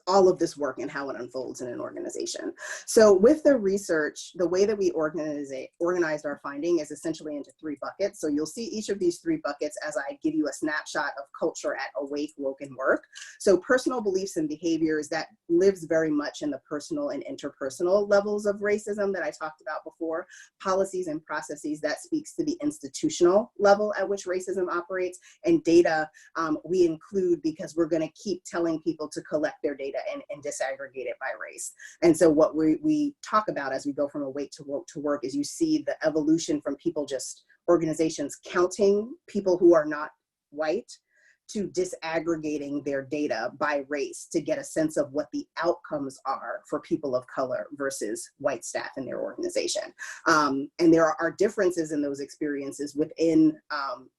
all of this work and how it unfolds in an organization. So with the research, the way that we organized our finding is essentially into 3 buckets. So you'll see each of these 3 buckets as I give you a snapshot of culture at Awake, Woke, and Work. So personal beliefs and behaviors, that lives very much in the personal and interpersonal levels of racism that I talked about before. Policies and processes, that speaks to the institutional level at which racism operates. And data we include because we're going to keep telling people to collect their data and disaggregate it by race. And so what we talk about as we go from Awake to Woke to Work is you see the evolution from people organizations counting people who are not white to disaggregating their data by race to get a sense of what the outcomes are for people of color versus white staff in their organization. And there are differences in those experiences within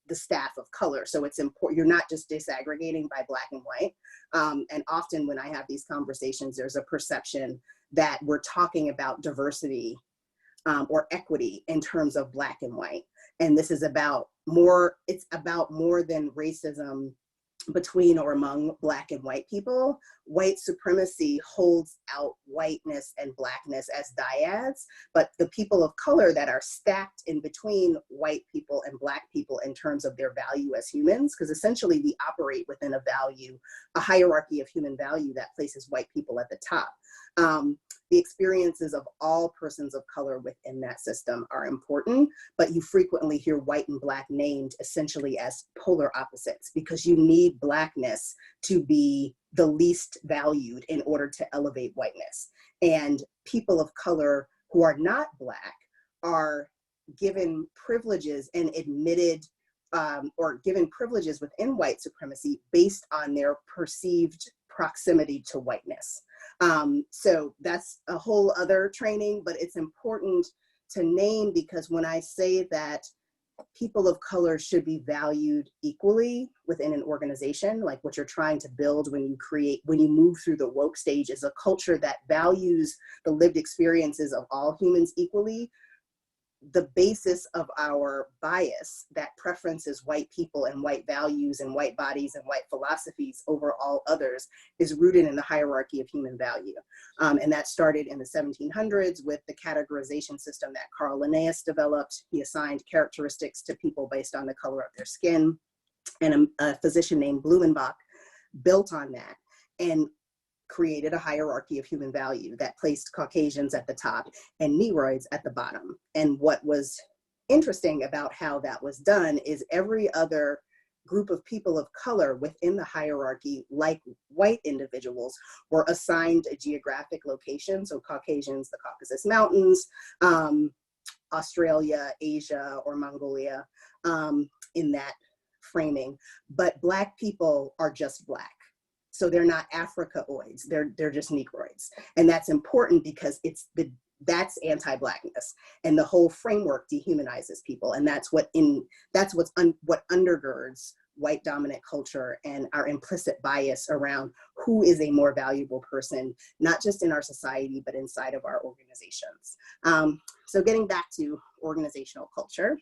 the staff of color. So it's important, you're not just disaggregating by Black and white. And often when I have these conversations, there's a perception that we're talking about diversity or equity in terms of Black and white. And this is it's about more than racism between or among Black and white people. White supremacy holds out whiteness and Blackness as dyads, but the people of color that are stacked in between white people and Black people in terms of their value as humans, because essentially we operate within a hierarchy of human value that places white people at the top. The experiences of all persons of color within that system are important, but you frequently hear white and Black named essentially as polar opposites because you need Blackness to be the least valued in order to elevate whiteness. And people of color who are not Black are given privileges and admitted or given privileges within white supremacy based on their perceived proximity to whiteness. So that's a whole other training, but it's important to name because when I say that people of color should be valued equally within an organization, like what you're trying to build when you move through the woke stage is a culture that values the lived experiences of all humans equally. The basis of our bias that preferences white people and white values and white bodies and white philosophies over all others is rooted in the hierarchy of human value. And that started in the 1700s with the categorization system that Carl Linnaeus developed. He assigned characteristics to people based on the color of their skin. And a physician named Blumenbach built on that and created a hierarchy of human value that placed Caucasians at the top and Negroids at the bottom. And what was interesting about how that was done is every other group of people of color within the hierarchy, like white individuals, were assigned a geographic location. So Caucasians, the Caucasus Mountains, Australia, Asia, or Mongolia in that framing. But Black people are just Black. So they're not Africaoids, they're just Negroids. And that's important because that's anti-Blackness. And the whole framework dehumanizes people. And that's what undergirds white dominant culture and our implicit bias around who is a more valuable person, not just in our society, but inside of our organizations. So getting back to organizational culture.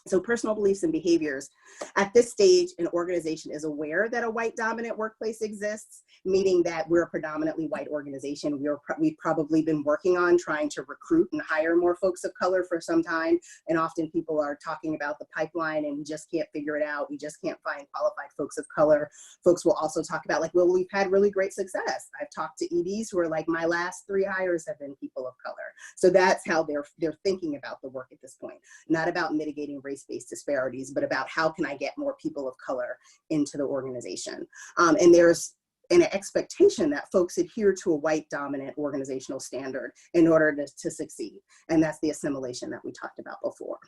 So personal beliefs and behaviors. At this stage, an organization is aware that a white dominant workplace exists, meaning that we're a predominantly white organization. We've probably been working on trying to recruit and hire more folks of color for some time. And often people are talking about the pipeline and we just can't figure it out. We just can't find qualified folks of color. Folks will also talk about like, well, we've had really great success. I've talked to EDs who are like, my last 3 hires have been people of color. So that's how they're thinking about the work at this point, not about mitigating race-based disparities, but about how can I get more people of color into the organization. And there's an expectation that folks adhere to a white dominant organizational standard in order to succeed. And that's the assimilation that we talked about before.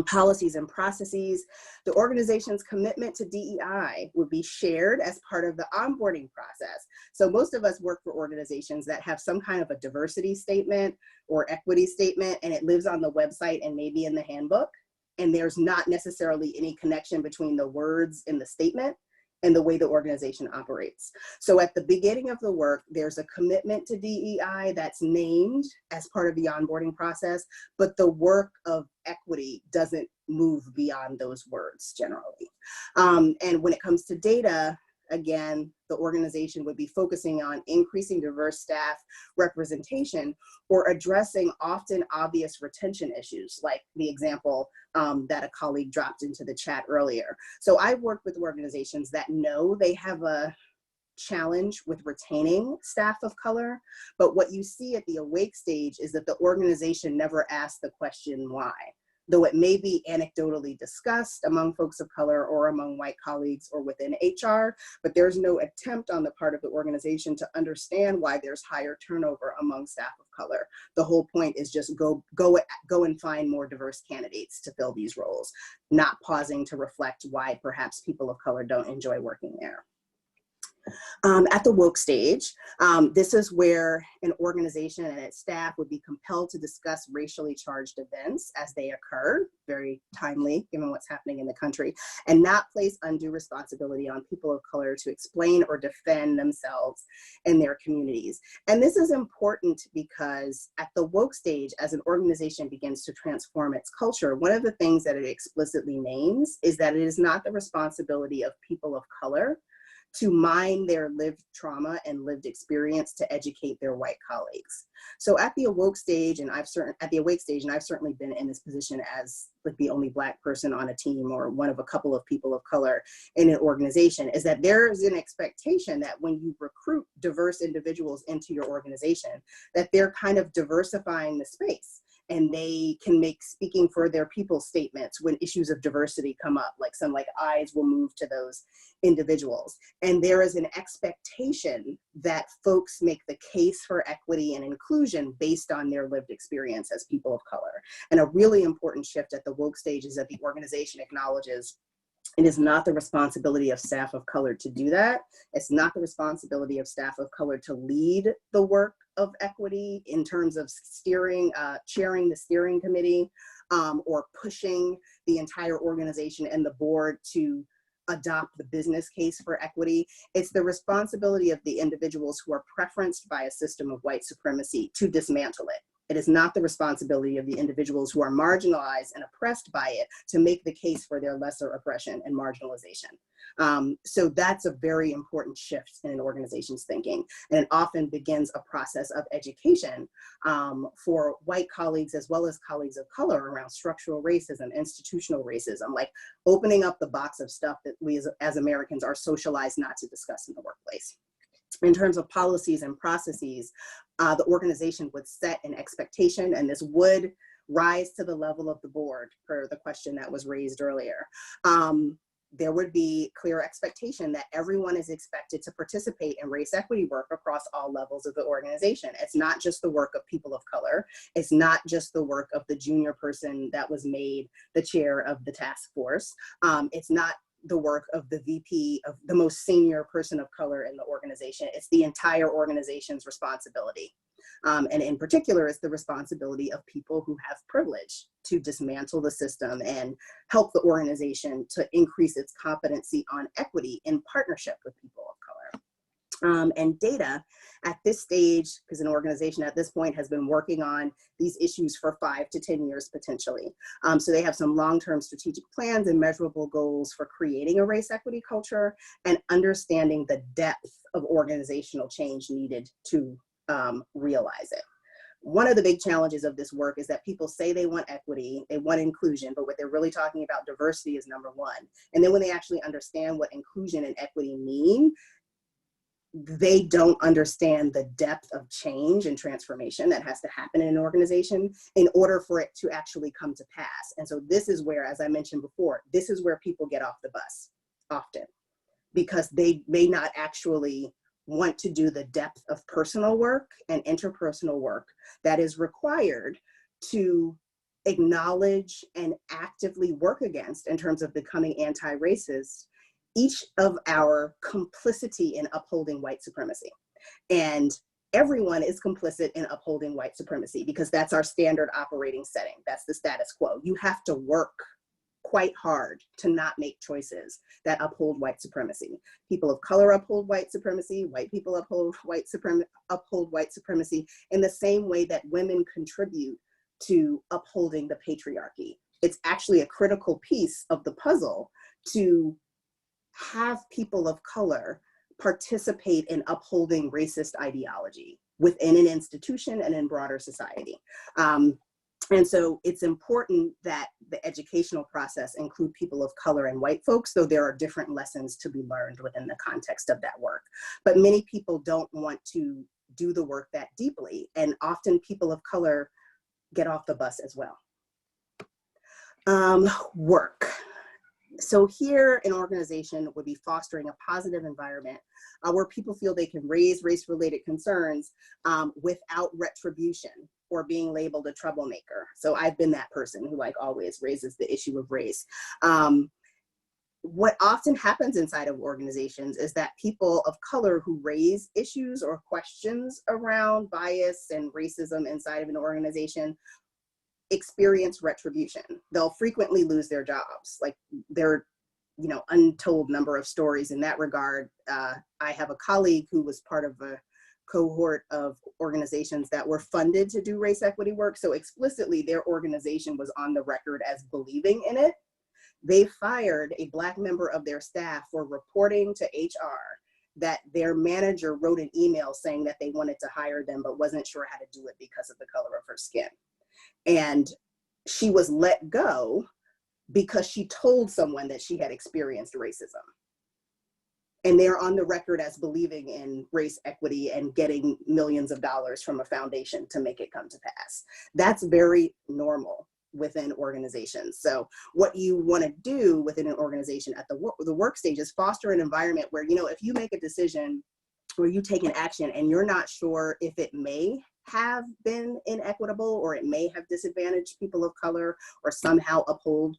Policies and processes. The organization's commitment to DEI would be shared as part of the onboarding process. So most of us work for organizations that have some kind of a diversity statement or equity statement, and it lives on the website and maybe in the handbook. And there's not necessarily any connection between the words in the statement and the way the organization operates. So at the beginning of the work, there's a commitment to DEI that's named as part of the onboarding process, but the work of equity doesn't move beyond those words generally. And when it comes to data, again, the organization would be focusing on increasing diverse staff representation or addressing often obvious retention issues, like the example that a colleague dropped into the chat earlier. So I've worked with organizations that know they have a challenge with retaining staff of color, but what you see at the awake stage is that the organization never asked the question why. Though it may be anecdotally discussed among folks of color or among white colleagues or within HR, but there's no attempt on the part of the organization to understand why there's higher turnover among staff of color. The whole point is just go and find more diverse candidates to fill these roles, not pausing to reflect why perhaps people of color don't enjoy working there. At the woke stage, this is where an organization and its staff would be compelled to discuss racially charged events as they occur, very timely given what's happening in the country, and not place undue responsibility on people of color to explain or defend themselves and their communities. And this is important because at the woke stage, as an organization begins to transform its culture, one of the things that it explicitly names is that it is not the responsibility of people of color to mine their lived trauma and lived experience to educate their white colleagues. So at the awake stage, and I've certainly been in this position as like the only Black person on a team or one of a couple of people of color in an organization, is that there is an expectation that when you recruit diverse individuals into your organization, that they're kind of diversifying the space. And they can make speaking for their people statements when issues of diversity come up, like some eyes will move to those individuals. And there is an expectation that folks make the case for equity and inclusion based on their lived experience as people of color. And a really important shift at the woke stage is that the organization acknowledges it is not the responsibility of staff of color to do that. It's not the responsibility of staff of color to lead the work of equity in terms of steering, chairing the steering committee, or pushing the entire organization and the board to adopt the business case for equity. It's the responsibility of the individuals who are preferenced by a system of white supremacy to dismantle it. It is not the responsibility of the individuals who are marginalized and oppressed by it to make the case for their lesser oppression and marginalization. So that's a very important shift in an organization's thinking. And it often begins a process of education for white colleagues as well as colleagues of color around structural racism, institutional racism, like opening up the box of stuff that we as Americans are socialized not to discuss in the workplace. In terms of policies and processes, the organization would set an expectation, and this would rise to the level of the board per the question that was raised earlier. There would be clear expectation that everyone is expected to participate in race equity work across all levels of the organization. It's not just the work of people of color. It's not just the work of the junior person that was made the chair of the task force. It's not the work of the VP, of the most senior person of color in the organization. It's the entire organization's responsibility. And in particular, it's the responsibility of people who have privilege to dismantle the system and help the organization to increase its competency on equity in partnership with people of color. And data at this stage, because an organization at this point has been working on these issues for 5 to 10 years potentially. So they have some long-term strategic plans and measurable goals for creating a race equity culture and understanding the depth of organizational change needed to realize it. One of the big challenges of this work is that people say they want equity, they want inclusion, but what they're really talking about diversity is number one. And then when they actually understand what inclusion and equity mean, they don't understand the depth of change and transformation that has to happen in an organization in order for it to actually come to pass. And so this is where, as I mentioned before, this is where people get off the bus often, because they may not actually want to do the depth of personal work and interpersonal work that is required to acknowledge and actively work against in terms of becoming anti-racist each of our complicity in upholding white supremacy. And everyone is complicit in upholding white supremacy because that's our standard operating setting. That's the status quo. You have to work quite hard to not make choices that uphold white supremacy. People of color uphold white supremacy, white people uphold white supremacy in the same way that women contribute to upholding the patriarchy. It's actually a critical piece of the puzzle to have people of color participate in upholding racist ideology within an institution and in broader society. And so it's important that the educational process include people of color and white folks, though there are different lessons to be learned within the context of that work. But many people don't want to do the work that deeply, and often people of color get off the bus as well. Work. So here, an organization would be fostering a positive environment where people feel they can raise race-related concerns without retribution or being labeled a troublemaker. So I've been that person who, like, always raises the issue of race. What often happens inside of organizations is that people of color who raise issues or questions around bias and racism inside of an organization experience retribution. They'll frequently lose their jobs. Like, there are, untold number of stories in that regard. I have a colleague who was part of a cohort of organizations that were funded to do race equity work. So explicitly, their organization was on the record as believing in it. They fired a Black member of their staff for reporting to HR that their manager wrote an email saying that they wanted to hire them, but wasn't sure how to do it because of the color of her skin. And she was let go because she told someone that she had experienced racism. And they're on the record as believing in race equity and getting millions of dollars from a foundation to make it come to pass. That's very normal within organizations. So what you want to do within an organization at the work stage is foster an environment where, if you make a decision or you take an action and you're not sure if it may have been inequitable or it may have disadvantaged people of color or somehow uphold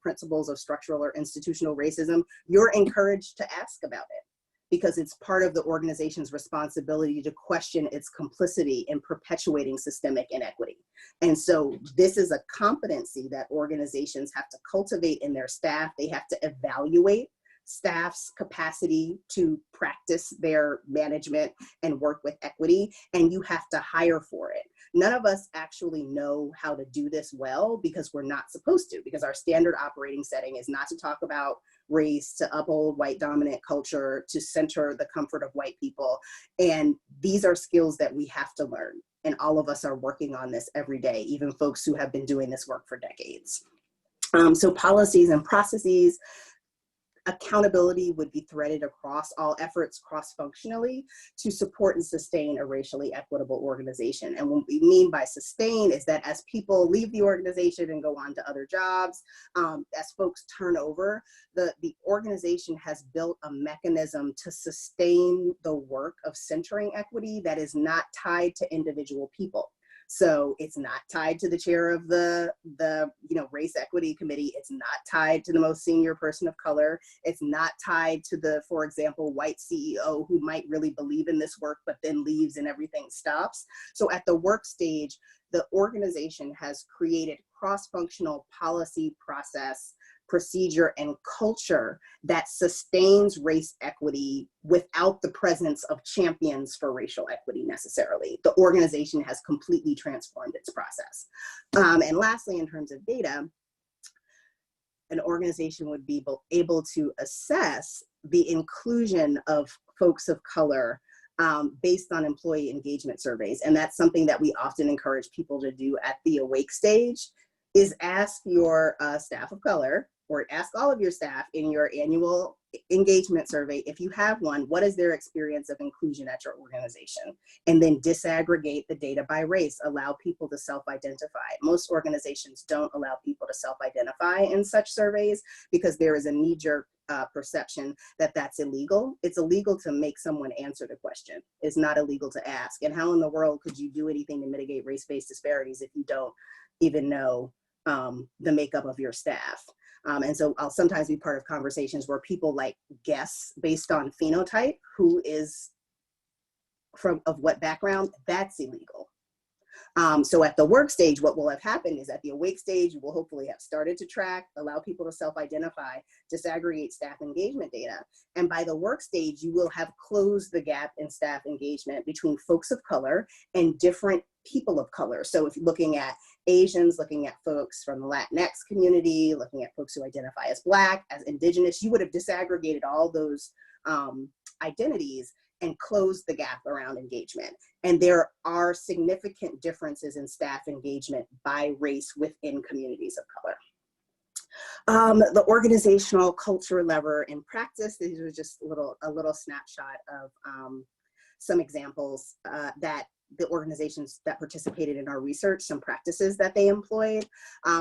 principles of structural or institutional racism, you're encouraged to ask about it because it's part of the organization's responsibility to question its complicity in perpetuating systemic inequity. And so this is a competency that organizations have to cultivate in their staff. They have to evaluate staff's capacity to practice their management and work with equity, and you have to hire for it. None of us actually know how to do this well because we're not supposed to, because our standard operating setting is not to talk about race, to uphold white dominant culture, to center the comfort of white people. And these are skills that we have to learn. And all of us are working on this every day, even folks who have been doing this work for decades. So policies and processes. Accountability would be threaded across all efforts cross-functionally to support and sustain a racially equitable organization. And what we mean by sustain is that as people leave the organization and go on to other jobs, as folks turn over, the organization has built a mechanism to sustain the work of centering equity that is not tied to individual people. So it's not tied to the chair of the race equity committee. It's not tied to the most senior person of color. It's not tied to the, for example, white CEO who might really believe in this work, but then leaves and everything stops. So at the work stage, the organization has created cross-functional policy process, procedure, and culture that sustains race equity without the presence of champions for racial equity necessarily. The organization has completely transformed its process. And lastly, in terms of data, an organization would be able to assess the inclusion of folks of color based on employee engagement surveys. And that's something that we often encourage people to do at the awake stage, is ask your staff of color, or ask all of your staff in your annual engagement survey, if you have one, what is their experience of inclusion at your organization? And then disaggregate the data by race, allow people to self-identify. Most organizations don't allow people to self-identify in such surveys because there is a knee-jerk perception that that's illegal. It's illegal to make someone answer the question. It's not illegal to ask. And how in the world could you do anything to mitigate race-based disparities if you don't even know the makeup of your staff. And so I'll sometimes be part of conversations where people like guess based on phenotype who is of what background. That's illegal. So at the work stage, what will have happened is at the awake stage, you will hopefully have started to track, allow people to self-identify, disaggregate staff engagement data. And by the work stage, you will have closed the gap in staff engagement between folks of color and different people of color. So if you're looking at Asians, looking at folks from the Latinx community, looking at folks who identify as Black, as Indigenous, you would have disaggregated all those identities and close the gap around engagement. And there are significant differences in staff engagement by race within communities of color. The organizational culture lever in practice, these are just a little snapshot of some examples that the organizations that participated in our research, some practices that they employed.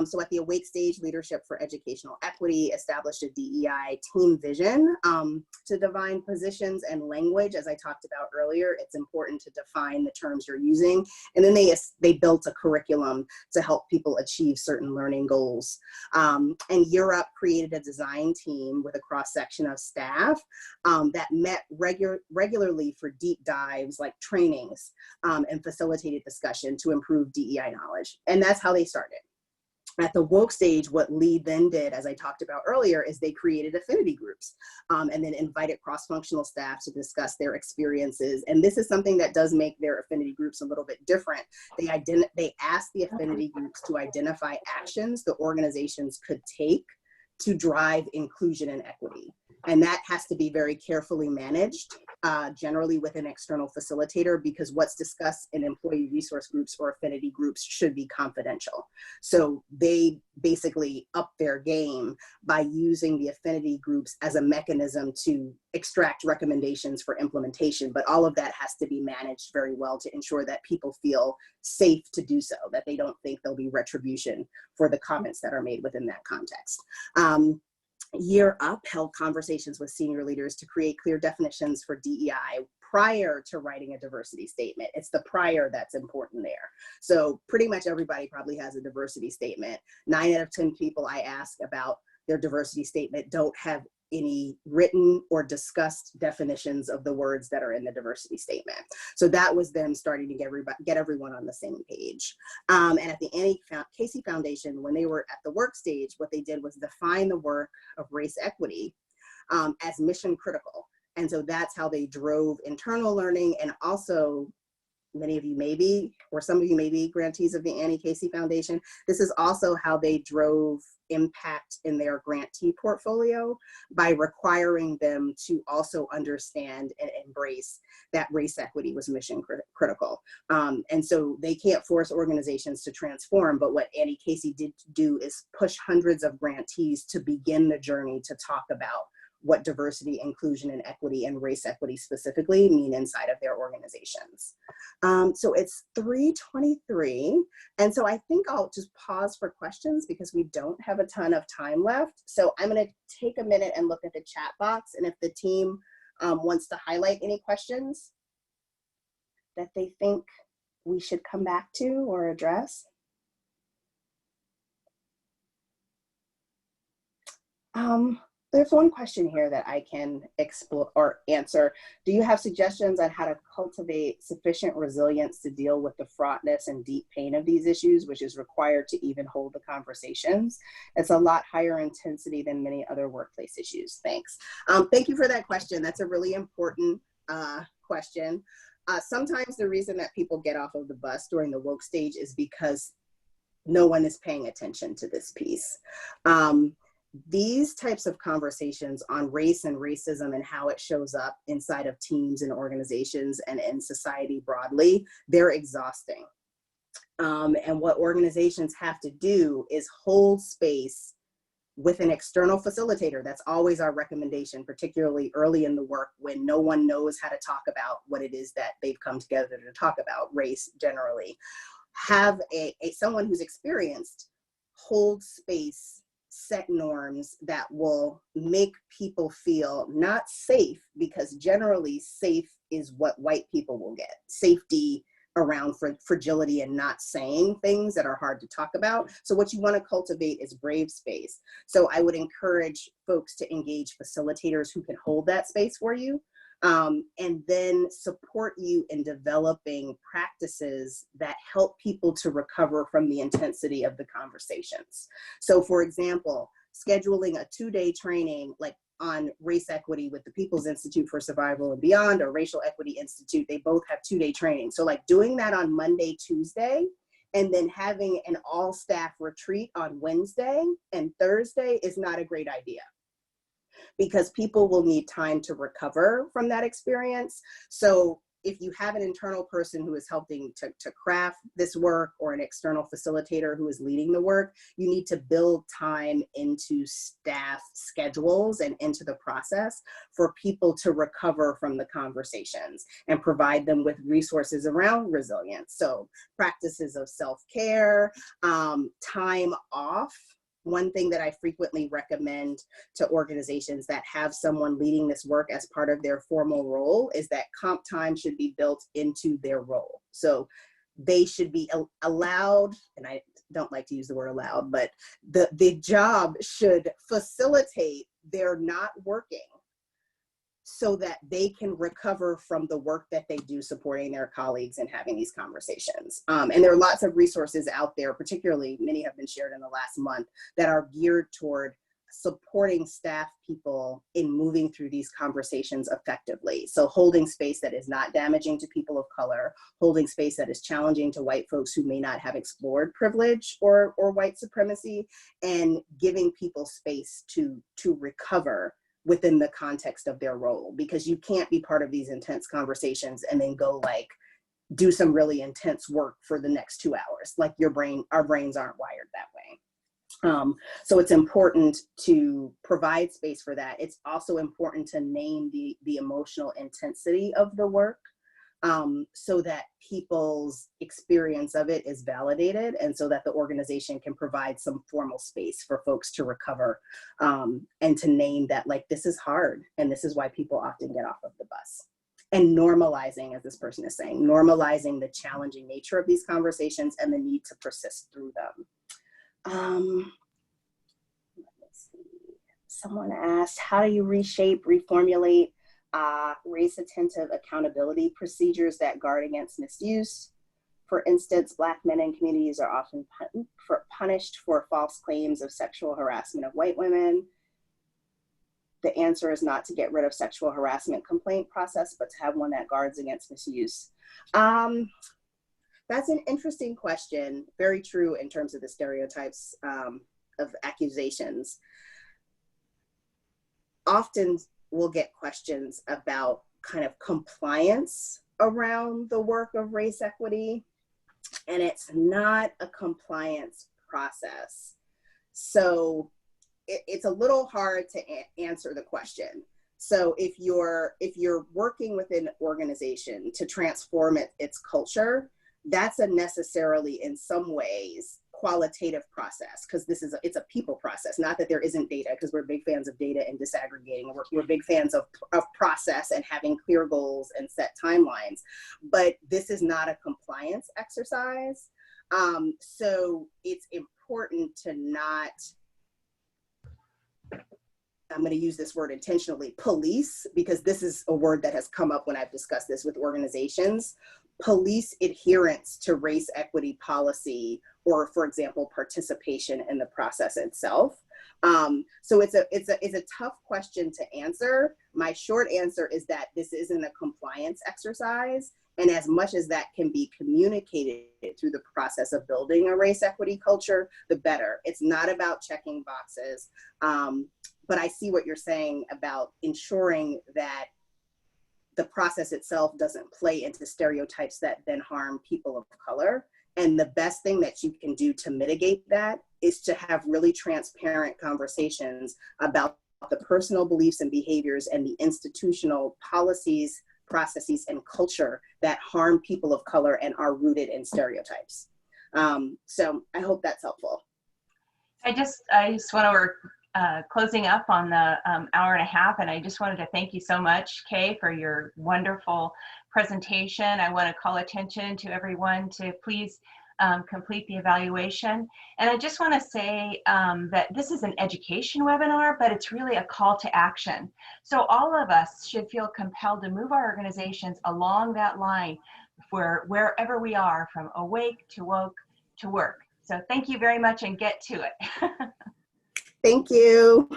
So at the awake stage, Leadership for Educational Equity established a DEI team vision to define positions and language. As I talked about earlier, it's important to define the terms you're using. And then they built a curriculum to help people achieve certain learning goals. And Europe created a design team with a cross-section of staff that met regularly for deep dives like trainings and facilitated discussion to improve DEI knowledge. And that's how they started. At the woke stage, what LEAD then did, as I talked about earlier, is they created affinity groups and then invited cross-functional staff to discuss their experiences. And this is something that does make their affinity groups a little bit different. They asked the affinity groups to identify actions the organizations could take to drive inclusion and equity. And that has to be very carefully managed, generally with an external facilitator, because what's discussed in employee resource groups or affinity groups should be confidential. So they basically up their game by using the affinity groups as a mechanism to extract recommendations for implementation. But all of that has to be managed very well to ensure that people feel safe to do so, that they don't think there'll be retribution for the comments that are made within that context. Year Up held conversations with senior leaders to create clear definitions for DEI prior to writing a diversity statement. It's the prior that's important there. So pretty much everybody probably has a diversity statement. 9 out of 10 people I ask about their diversity statement don't have any written or discussed definitions of the words that are in the diversity statement. So that was them starting to get everyone on the same page. And at the Annie Casey Foundation, when they were at the work stage, what they did was define the work of race equity as mission critical. And so that's how they drove internal learning. And also, many of you may be, or some of you may be grantees of the Annie Casey Foundation. This is also how they drove impact in their grantee portfolio by requiring them to also understand and embrace that race equity was mission critical. And so they can't force organizations to transform, but what Annie Casey did do is push hundreds of grantees to begin the journey to talk about what diversity, inclusion, and equity and race equity specifically mean inside of their organizations. So it's 3:23. And so I think I'll just pause for questions because we don't have a ton of time left. So I'm gonna take a minute and look at the chat box. And if the team wants to highlight any questions that they think we should come back to or address. There's one question here that I can explore or answer. Do you have suggestions on how to cultivate sufficient resilience to deal with the fraughtness and deep pain of these issues, which is required to even hold the conversations? It's a lot higher intensity than many other workplace issues. Thanks. Thank you for that question. That's a really important question. Sometimes the reason that people get off of the bus during the woke stage is because no one is paying attention to this piece. These types of conversations on race and racism and how it shows up inside of teams and organizations and in society broadly, they're exhausting. And what organizations have to do is hold space with an external facilitator. That's always our recommendation, particularly early in the work when no one knows how to talk about what it is that they've come together to talk about, race generally. Have someone who's experienced hold space, set norms that will make people feel not safe, because generally safe is what white people will get. Safety around fragility and not saying things that are hard to talk about. So what you want to cultivate is brave space. So I would encourage folks to engage facilitators who can hold that space for you, and then support you in developing practices that help people to recover from the intensity of the conversations. So for example, scheduling a 2-day training like on race equity with the People's Institute for Survival and Beyond, or Racial Equity Institute, they both have 2-day training. So like doing that on Monday, Tuesday, and then having an all staff retreat on Wednesday and Thursday is not a great idea, because people will need time to recover from that experience. So if you have an internal person who is helping to craft this work, or an external facilitator who is leading the work, you need to build time into staff schedules and into the process for people to recover from the conversations, and provide them with resources around resilience. So practices of self-care, time off. One thing that I frequently recommend to organizations that have someone leading this work as part of their formal role is that comp time should be built into their role. So they should be allowed, and I don't like to use the word allowed, but the job should facilitate their not working so that they can recover from the work that they do supporting their colleagues and having these conversations. And there are lots of resources out there, particularly many have been shared in the last month, that are geared toward supporting staff people in moving through these conversations effectively. So holding space that is not damaging to people of color, holding space that is challenging to white folks who may not have explored privilege or white supremacy, and giving people space to recover within the context of their role, because you can't be part of these intense conversations and then go like do some really intense work for the next 2 hours. Like our brains aren't wired that way. So it's important to provide space for that. It's also important to name the emotional intensity of the work, so that people's experience of it is validated, and so that the organization can provide some formal space for folks to recover, and to name that like this is hard and this is why people often get off of the bus. And normalizing, as this person is saying, normalizing the challenging nature of these conversations and the need to persist through them. Let's see. Someone asked, how do you reshape, reformulate race-attentive accountability procedures that guard against misuse? For instance, Black men in communities are often punished for false claims of sexual harassment of white women. The answer is not to get rid of sexual harassment complaint process, but to have one that guards against misuse. That's an interesting question. Very true in terms of the stereotypes of accusations. Often we'll get questions about kind of compliance around the work of race equity, and it's not a compliance process. So it's a little hard to answer the question. So if you're working within an organization to transform its culture, that's a necessarily, in some ways, qualitative process, because it's a people process. Not that there isn't data, because we're big fans of data and disaggregating. We're big fans of process and having clear goals and set timelines. But this is not a compliance exercise. So it's important to not, I'm going to use this word intentionally, police, because this is a word that has come up when I've discussed this with organizations. Police adherence to race equity policy, or for example, participation in the process itself. So it's a tough question to answer. My short answer is that this isn't a compliance exercise. And as much as that can be communicated through the process of building a race equity culture, the better. It's not about checking boxes. But I see what you're saying about ensuring that the process itself doesn't play into stereotypes that then harm people of color. And the best thing that you can do to mitigate that is to have really transparent conversations about the personal beliefs and behaviors and the institutional policies, processes, and culture that harm people of color and are rooted in stereotypes. So I hope that's helpful. I just want to closing up on the hour and a half, and I just wanted to thank you so much, Kay, for your wonderful presentation. I want to call attention to everyone to please complete the evaluation. And I just want to say that this is an education webinar, but it's really a call to action. So all of us should feel compelled to move our organizations along that line wherever we are, from awake to woke to work. So thank you very much, and get to it. Thank you.